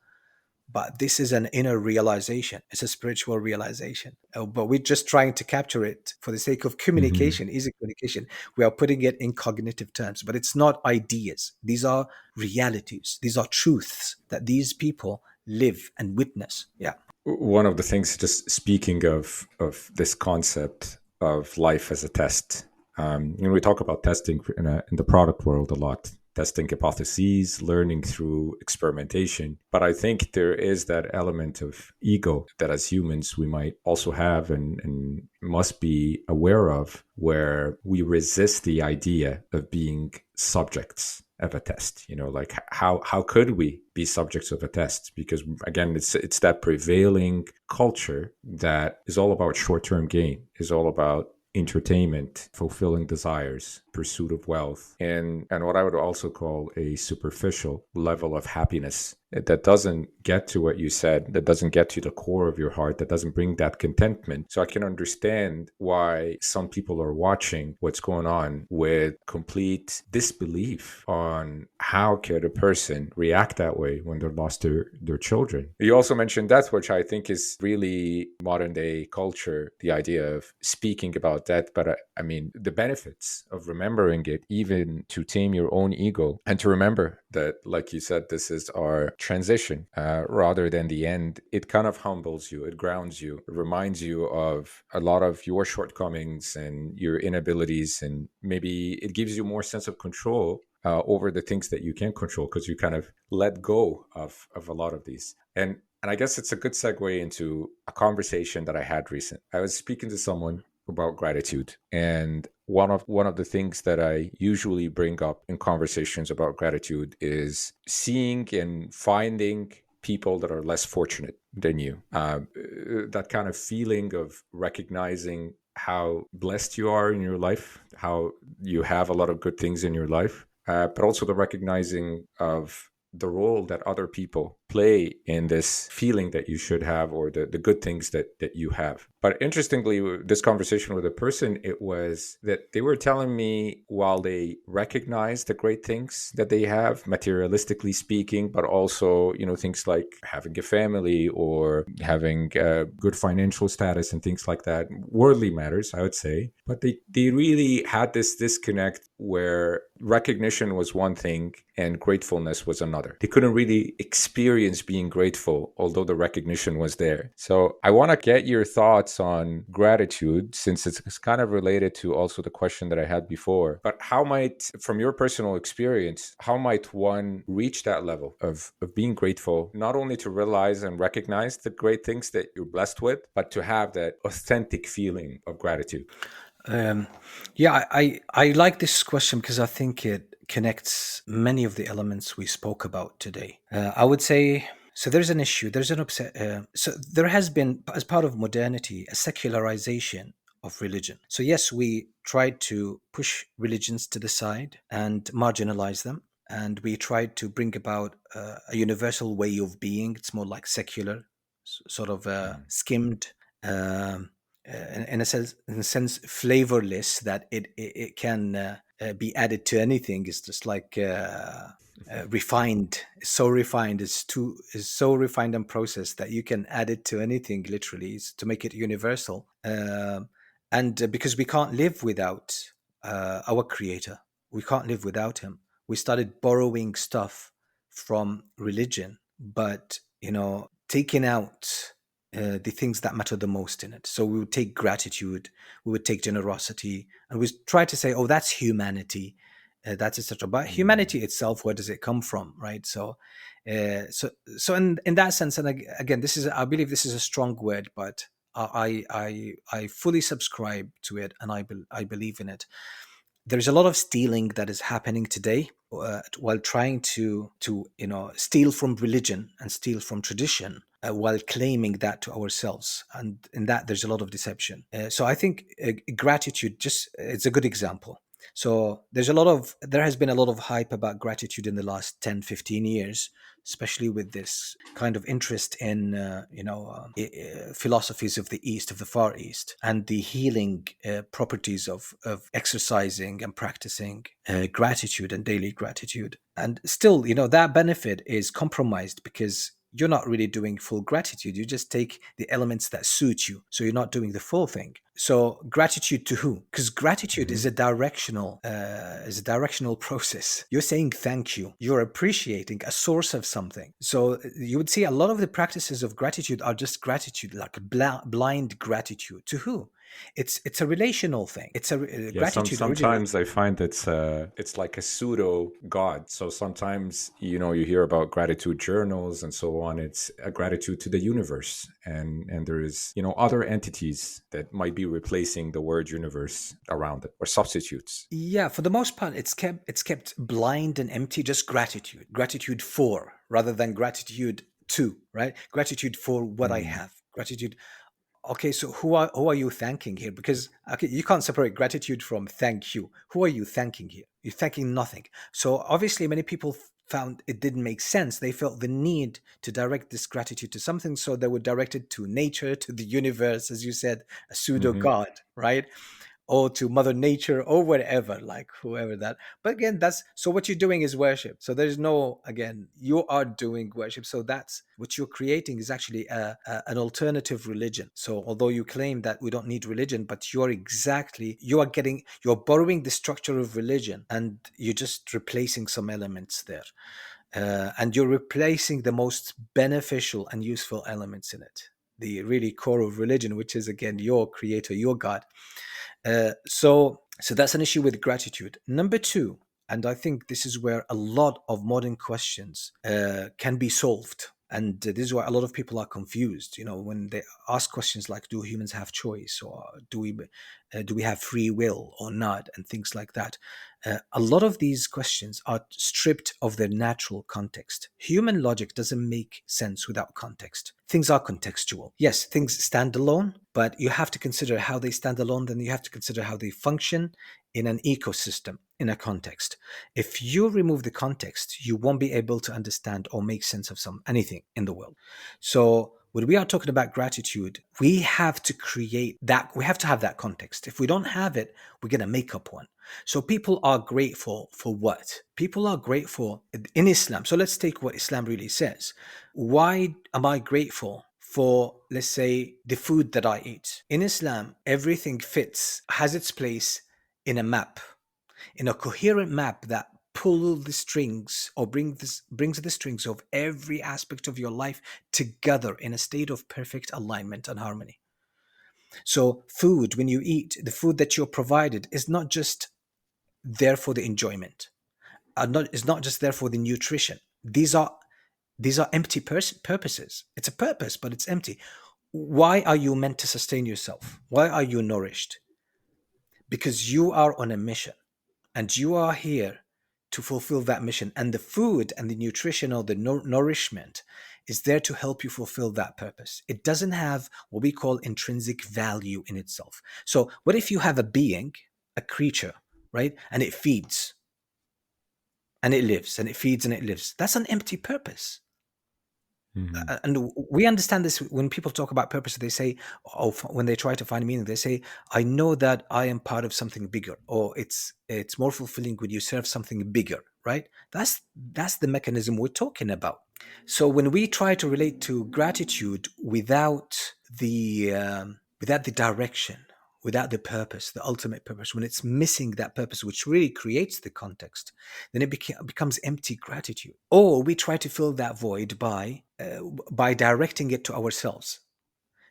but this is an inner realization. It's a spiritual realization. But we're just trying to capture it for the sake of Mhm. communication, easy communication. We are putting it in cognitive terms, but it's not ideas. These are realities. These are truths that these people live and witness. Yeah. One of the things, just speaking of this concept of life as a test, we talk about testing in the product world a lot, testing hypotheses, learning through experimentation. But I think there is that element of ego that as humans we might also have and must be aware of, where we resist the idea of being subjects of a test. Like how could we be subjects of a test? Because again, it's that prevailing culture that is all about short-term gain, is all about entertainment, fulfilling desires, pursuit of wealth, and what I would also call a superficial level of happiness that doesn't get to what you said, that doesn't get to the core of your heart, that doesn't bring that contentment. So I can understand why some people are watching what's going on with complete disbelief on how could a person react that way when they lost their children. You also mentioned that, which I think is really modern day culture, the idea of speaking about that. But I mean, the benefits of remembering it, even to tame your own ego and to remember that, like you said, this is our transition rather than the end. It kind of humbles you, it grounds you, it reminds you of a lot of your shortcomings and your inabilities, and maybe it gives you more sense of control over the things that you can control, because you kind of let go of a lot of these. And I guess it's a good segue into a conversation that I had recent. I was speaking to someone about gratitude, and one of the things that I usually bring up in conversations about gratitude is seeing and finding people that are less fortunate than you. That kind of feeling of recognizing how blessed you are in your life, how you have a lot of good things in your life, but also the recognizing of the role that other people play in this feeling that you should have, or the good things that you have. But interestingly, this conversation with a person, it was that they were telling me, while they recognize the great things that they have, materialistically speaking, but also, things like having a family or having a good financial status and things like that, worldly matters, I would say. But they really had this disconnect where recognition was one thing and gratefulness was another. They couldn't really experience being grateful, although the recognition was there. So I want to get your thoughts on gratitude, since it's kind of related to also the question that I had before. But from your personal experience, how might one reach that level of being grateful, not only to realize and recognize the great things that you're blessed with, but to have that authentic feeling of gratitude? Um, yeah, I like this question because I think it connects many of the elements we spoke about today. I would say, so there's an issue, so there has been, as part of modernity, a secularization of religion. So yes, we tried to push religions to the side and marginalize them. And we tried to bring about a universal way of being. It's more like secular, sort of Mm. skimmed. Um, in a sense, flavorless, that it can be added to anything. It's just like refined. It's so refined. Is so refined and processed that you can add it to anything. Literally, to make it universal. And because we can't live without our Creator, we can't live without Him. We started borrowing stuff from religion, but taking out the things that matter the most in it. So we would take gratitude, we would take generosity, and we try to say, "Oh, that's humanity, that's etc." But Mm. humanity itself, where does it come from, right? So in that sense, and again, I believe this is a strong word, but I fully subscribe to it, and I believe in it. There's a lot of stealing that is happening today, while trying to steal from religion and steal from tradition, while claiming that to ourselves, and in that there's a lot of deception. So I think gratitude, just it's a good example. So there has been a lot of hype about gratitude in the last 10, 15 years, especially with this kind of interest in philosophies of the East, of the Far East, and the healing properties of exercising and practicing gratitude and daily gratitude. And still, that benefit is compromised because you're not really doing full gratitude. You just take the elements that suit you, so you're not doing the full thing. So gratitude to who? Because gratitude Mhm. is a directional process. You're saying thank you. You're appreciating a source of something. So you would see a lot of the practices of gratitude are just gratitude, like blind gratitude to who? It's a relational thing. It's a Yeah, gratitude originally. sometimes I find it's like a pseudo god. So sometimes you hear about gratitude journals and so on. It's a gratitude to the universe, and there is other entities that might be replacing the word universe around it, or substitutes. Yeah, for the most part, it's kept blind and empty. Just gratitude for, rather than gratitude to, right? Gratitude for what I Mm. have. Gratitude. Okay, so who are you thanking here? Because okay, you can't separate gratitude from thank you. Who are you thanking here? You're thanking nothing. So obviously, many people found it didn't make sense. They felt the need to direct this gratitude to something, so they would direct it to nature, to the universe, as you said, a pseudo Hmm. god, right? Or to mother nature, or whatever, like whoever that. But again, that's so what you're doing is worship. So there's no, again, you are doing worship. So that's what you're creating, is actually an alternative religion. So although you claim that we don't need religion, but you're borrowing the structure of religion, and you're just replacing some elements there. And you're replacing the most beneficial and useful elements in it, the really core of religion, which is again your creator, your God. So that's an issue with gratitude. Number two, and I think this is where a lot of modern questions can be solved. And this is why a lot of people are confused. When they ask questions like, "Do humans have choice?" or "Do we have free will or not?" and things like that. A lot of these questions are stripped of their natural context. Human logic doesn't make sense without context. Things are contextual. Yes, things stand alone, but you have to consider how they stand alone. Then you have to consider how they function in an ecosystem, in a context. If you remove the context, you won't be able to understand or make sense of anything in the world. So when we are talking about gratitude, we have to create that, we have to have that context. If we don't have it, we're going to make up one. So people are grateful for what? People are grateful in Islam. So let's take what Islam really says. Why am I grateful for, let's say, the food that I eat? In Islam, everything fits, has its place in a map, in a coherent map that pull the strings or brings the strings of every aspect of your life together in a state of perfect alignment and harmony. So food, when you eat, the food that you're provided is not just there for the enjoyment, is not just there for the nutrition. These are empty purposes. It's a purpose, but it's empty. Why are you meant to sustain yourself? Why are you nourished? Because you are on a mission, and you are here to fulfill that mission. And the food and the nutrition or the nourishment is there to help you fulfill that purpose. It doesn't have what we call intrinsic value in itself. So, what if you have a being, a creature, right? And it feeds and it lives and it feeds and it lives. That's an empty purpose. And we understand this when people talk about purpose. They say, oh, when they try to find meaning, they say, I know that I am part of something bigger, or it's more fulfilling when you serve something bigger, right? That's the mechanism we're talking about. So when we try to relate to gratitude without the direction, without the purpose, the ultimate purpose, when it's missing that purpose, which really creates the context, then it becomes empty gratitude. Or we try to fill that void by directing it to ourselves.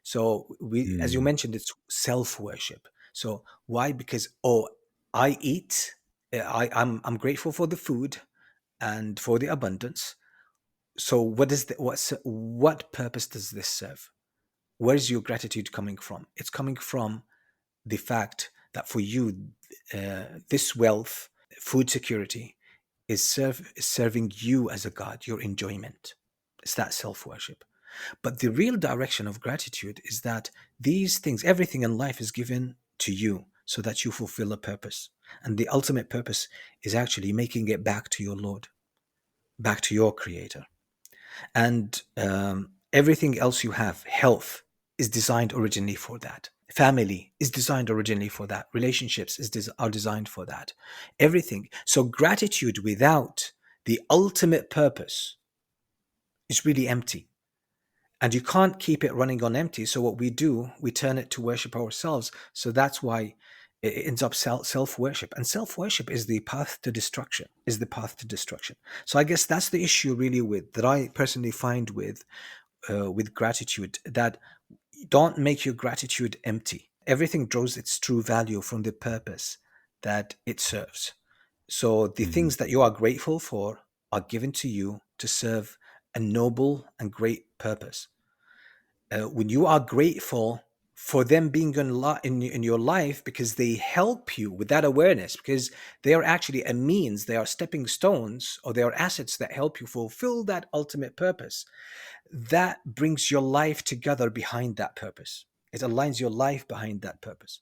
So as you mentioned, it's self-worship. So why? Because I eat, I'm grateful for the food and for the abundance. So what purpose does this serve? Where's your gratitude coming from? It's coming from the fact that for you, this wealth, food security, is serving you as a god, your enjoyment. It's that self-worship. But the real direction of gratitude is that these things, everything in life is given to you so that you fulfill a purpose. And the ultimate purpose is actually making it back to your Lord, back to your Creator. And everything else you have, health, is designed originally for that. Family is designed originally for that. Relationships are designed for that. Everything. So gratitude without the ultimate purpose is really empty. And you can't keep it running on empty. So what we do, we turn it to worship ourselves. So that's why it ends up self-worship. And self-worship is the path to destruction, So I guess that's the issue really that I personally find with gratitude, that don't make your gratitude empty. Everything draws its true value from the purpose that it serves. So the things that you are grateful for are given to you to serve a noble and great purpose. When you are grateful for them being in your life because they help you with that awareness, because they are actually a means, they are stepping stones, or they are assets that help you fulfill that ultimate purpose, that brings your life together behind that purpose. It aligns your life behind that purpose.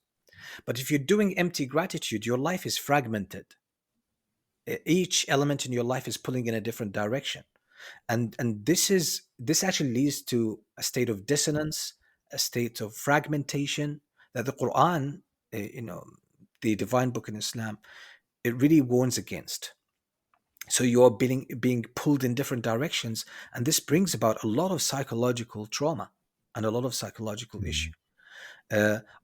But if you're doing empty gratitude, your life is fragmented. Each element in your life is pulling in a different direction. And this actually leads to a state of dissonance, a state of fragmentation that the Quran, the divine book in Islam, it really warns against. So you're being pulled in different directions, and this brings about a lot of psychological trauma and a lot of psychological issue.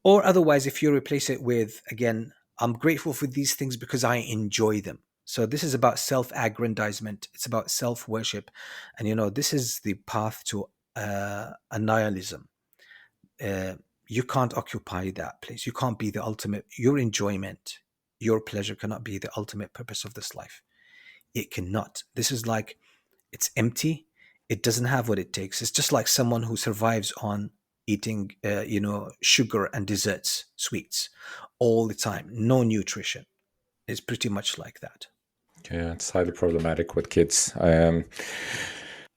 Or otherwise, if you replace it with, again, I'm grateful for these things because I enjoy them. So this is about self-aggrandizement. It's about self-worship. And, this is the path to annihilism. You can't occupy that place. You can't be the ultimate. Your enjoyment, your pleasure cannot be the ultimate purpose of this life. It cannot. This is like, it's empty. It doesn't have what it takes. It's just like someone who survives on eating, sugar and desserts, sweets, all the time. No nutrition. It's pretty much like that. Yeah, it's highly problematic with kids.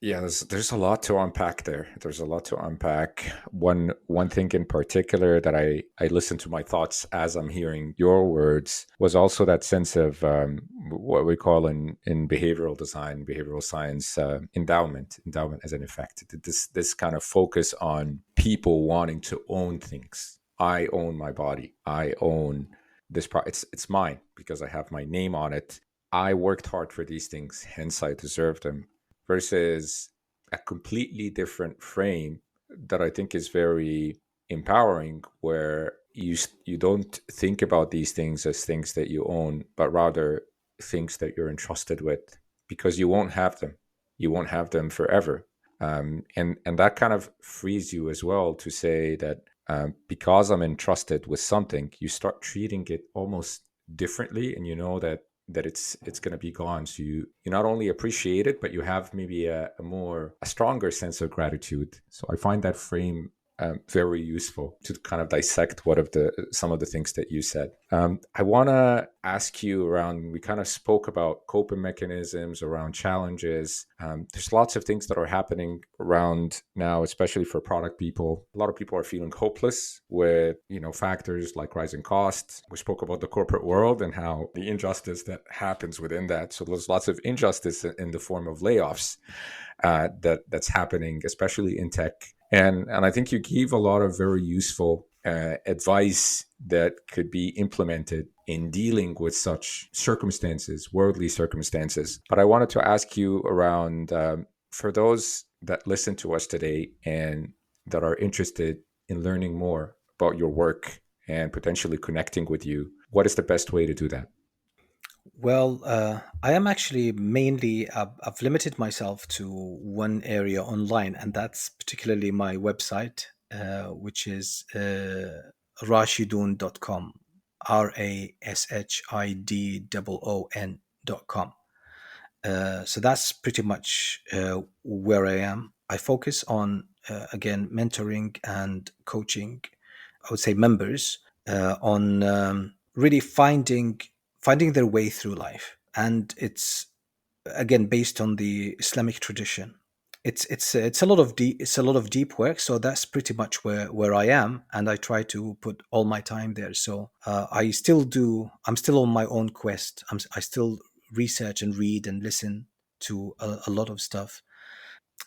Yeah, there's a lot to unpack there. There's a lot to unpack. One thing in particular that I listen to my thoughts as I'm hearing your words was also that sense of what we call in behavioral design, behavioral science, endowment as an effect. This kind of focus on people wanting to own things. I own my body. I own this. It's mine because I have my name on it. I worked hard for these things, hence I deserve them, versus a completely different frame that I think is very empowering, where you don't think about these things as things that you own, but rather things that you're entrusted with, because you won't have them. You won't have them forever. And that kind of frees you as well to say that because I'm entrusted with something, you start treating it almost differently, and you know that it's going to be gone. So you not only appreciate it, but you have maybe a stronger sense of gratitude. So I find that frame very useful to kind of dissect what of the some of the things that you said. I want to ask you around. We kind of spoke about coping mechanisms, around challenges. There's lots of things that are happening around now, especially for product people. A lot of people are feeling hopeless with factors like rising costs. We spoke about the corporate world and how the injustice that happens within that. So there's lots of injustice in the form of layoffs that's happening, especially in tech. And I think you gave a lot of very useful advice that could be implemented in dealing with such circumstances, worldly circumstances. But I wanted to ask you around for those that listen to us today and that are interested in learning more about your work and potentially connecting with you, what is the best way to do that? Well, I am actually mainly, I've limited myself to one area online, and that's particularly my website, which is rashidun.com, RASHIDOON.com. So that's pretty much where I am. I focus on, again, mentoring and coaching, I would say, members on really finding their way through life, and it's again based on the Islamic tradition. It's a lot of deep work. So that's pretty much where I am, and I try to put all my time there. So I'm still on my own quest. I still research and read and listen to a lot of stuff,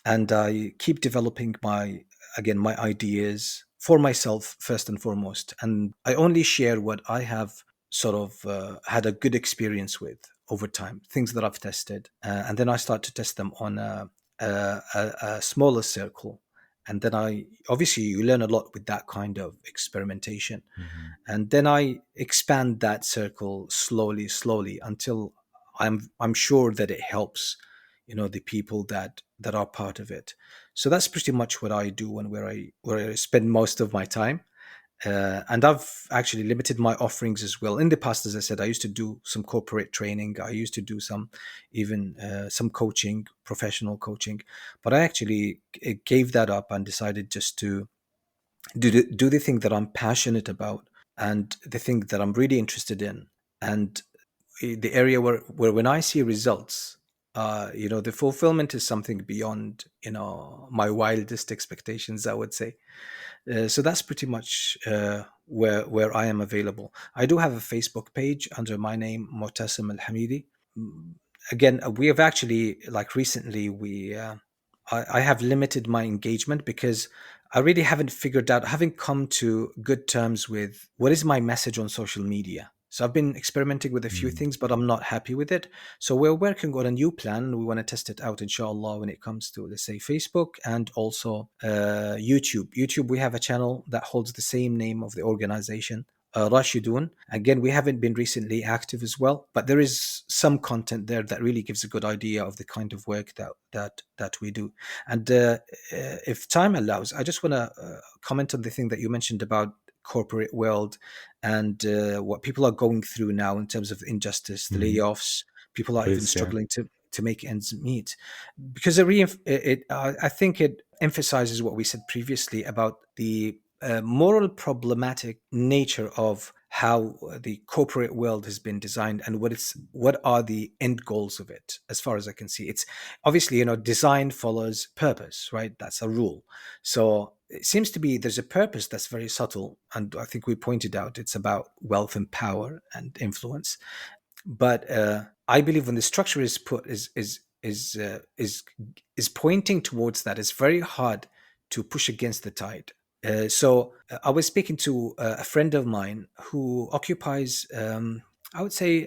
and I keep developing my ideas for myself first and foremost. And I only share what I have sort of had a good experience with over time, things that I've tested, and then I start to test them on a smaller circle. And then I obviously you learn a lot with that kind of experimentation, Mm-hmm. and then I expand that circle slowly until I'm sure that it helps, the people that are part of it. So that's pretty much what I do and where I spend most of my time. And I've actually limited my offerings as well. In the past, as I said, I used to do some corporate training. I used to do some coaching, professional coaching, but I actually gave that up and decided just to do the thing that I'm passionate about and the thing that I'm really interested in. And the area where when I see results, the fulfillment is something beyond, my wildest expectations, I would say. So that's pretty much where I am available. I do have a Facebook page under my name, Moutasem Al-Hameedy. Again, we have actually, like, recently I have limited my engagement because I really haven't figured out, haven't come to good terms with what is my message on social media. So I've been experimenting with a few Mm-hmm. things, but I'm not happy with it. So we're working on a new plan, and we want to test it out, inshallah, when it comes to, let's say, Facebook and also YouTube. YouTube, we have a channel that holds the same name of the organization, Rashidun. Again, we haven't been recently active as well, but there is some content there that really gives a good idea of the kind of work that we do. And if time allows, I just want to comment on the thing that you mentioned about corporate world and what people are going through now in terms of injustice, the Mm-hmm. layoffs. People are even Please, yeah. struggling to make ends meet because I think it emphasizes what we said previously about the moral problematic nature of how the corporate world has been designed and what are the end goals of it. As far as I can see, it's obviously, design follows purpose, right? That's a rule. So it seems to be there's a purpose that's very subtle, and I think we pointed out it's about wealth and power and influence. But I believe when the structure is put is pointing towards that, it's very hard to push against the tide. So I was speaking to a friend of mine who occupies, I would say,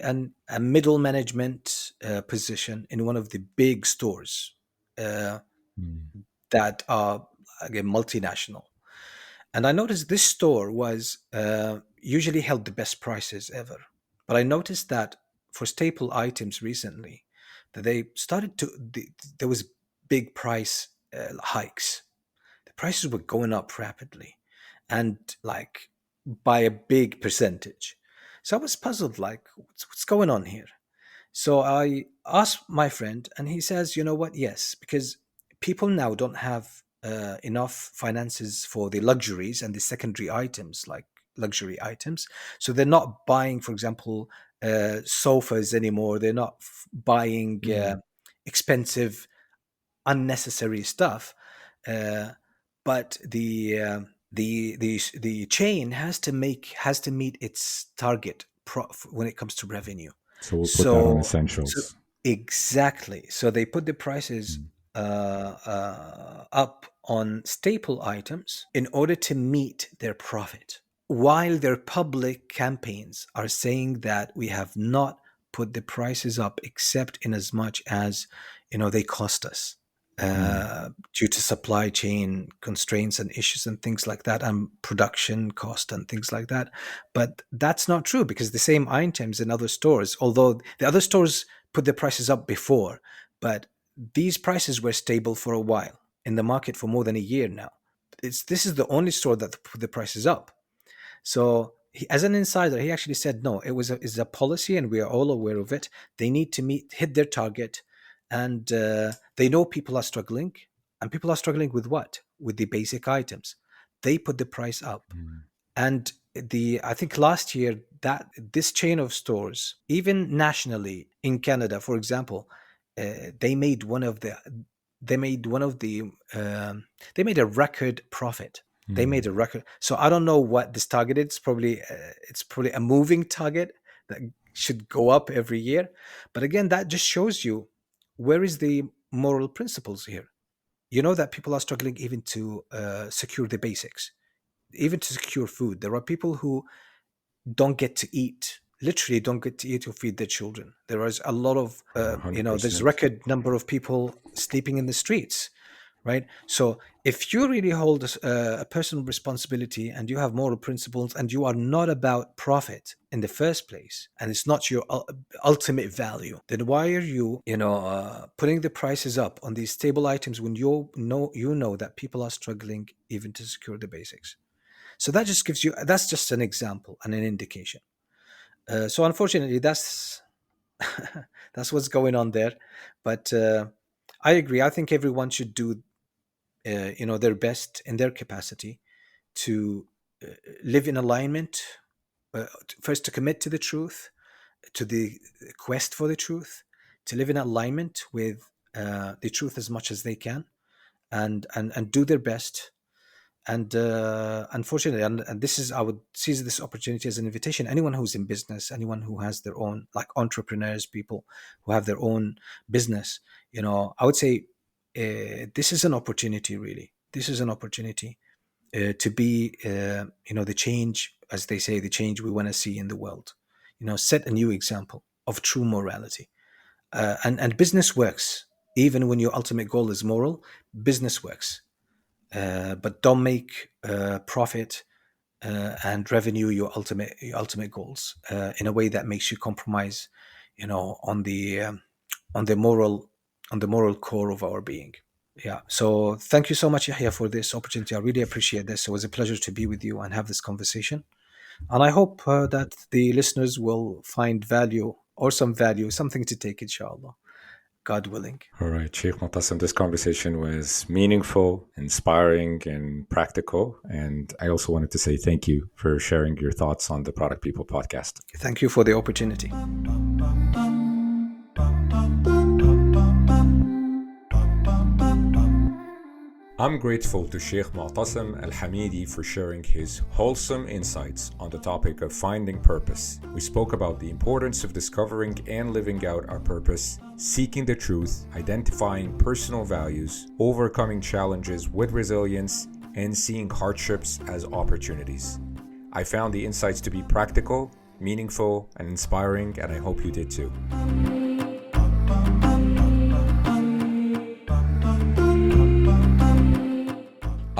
a middle management position in one of the big stores uh, Mm. that are, again, multinational. And I noticed this store was usually held the best prices ever. But I noticed that for staple items recently, that they started to there was big price hikes. The prices were going up rapidly, and like by a big percentage. So I was puzzled, like, what's going on here? So I asked my friend, and he says, you know what? Yes, because people now don't have enough finances for the luxuries and the secondary items, like luxury items. So they're not buying, for example, sofas anymore. They're not buying Mm. expensive, unnecessary stuff. Uh, but the chain has to meet its target when it comes to revenue. So we'll put that on So essentials. exactly. So they put the prices Mm. up on staple items in order to meet their profit, while their public campaigns are saying that we have not put the prices up except in as much as they cost us Mm. due to supply chain constraints and issues and things like that, and production cost and things like that. But that's not true, because the same items in other stores, although the other stores put the prices up before, but these prices were stable for a while in the market for more than a year now. This is the only store that put the prices up. So as an insider, he actually said, no, is a policy, and we are all aware of it. They need to hit their target, and they know people are struggling, and people are struggling with what? With the basic items. They put the price up, Mm. and the I think last year that this chain of stores, even nationally in Canada, for example, they made one of the they made one of the they made a record profit. They Mm. made a record. So I don't know what this target is. It's probably a moving target that should go up every year. But again, that just shows you where is the moral principles here. You know that people are struggling even to secure the basics, even to secure food. There are people who don't get to eat, literally don't get to eat or feed their children. There is a lot of there's 100%. record number of people sleeping in the streets, right? So if you really hold a personal responsibility, and you have moral principles, and you are not about profit in the first place, and it's not your ultimate value, then why are you putting the prices up on these stable items when you know that people are struggling even to secure the basics? So that's just an example and an indication. So unfortunately, that's what's going on there. But I agree. I think everyone should do their best in their capacity to uh, live in alignment. First, to commit to the truth, to the quest for the truth, to live in alignment with the truth as much as they can, and do their best. And unfortunately, and this is, I would seize this opportunity as an invitation. Anyone who's in business, anyone who has their own, like entrepreneurs, people who have their own business, I would say this is an opportunity. Really, this is an opportunity to be, the change, as they say, the change we want to see in the world. Set a new example of true morality. And business works even when your ultimate goal is moral. Business works, but don't make profit and revenue your ultimate goals in a way that makes you compromise, on the moral on the moral core of our being. Yeah. So thank you so much, Yahya, for this opportunity. I really appreciate this. It was a pleasure to be with you and have this conversation. And I hope that the listeners will find value, or some value, something to take, inshallah. God willing. All right, Sheikh Moutasem, this conversation was meaningful, inspiring, and practical. And I also wanted to say thank you for sharing your thoughts on the Product People podcast. Thank you for the opportunity. I'm grateful to Sheikh Moutasem Al-Hameedy for sharing his wholesome insights on the topic of finding purpose. We spoke about the importance of discovering and living out our purpose, seeking the truth, identifying personal values, overcoming challenges with resilience, and seeing hardships as opportunities. I found the insights to be practical, meaningful, and inspiring, and I hope you did too.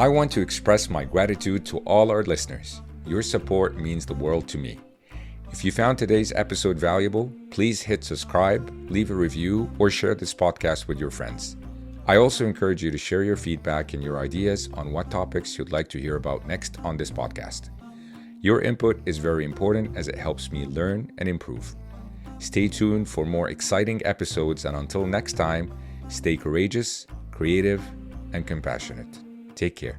I want to express my gratitude to all our listeners. Your support means the world to me. If you found today's episode valuable, please hit subscribe, leave a review, or share this podcast with your friends. I also encourage you to share your feedback and your ideas on what topics you'd like to hear about next on this podcast. Your input is very important as it helps me learn and improve. Stay tuned for more exciting episodes, and until next time, stay courageous, creative, and compassionate. Take care.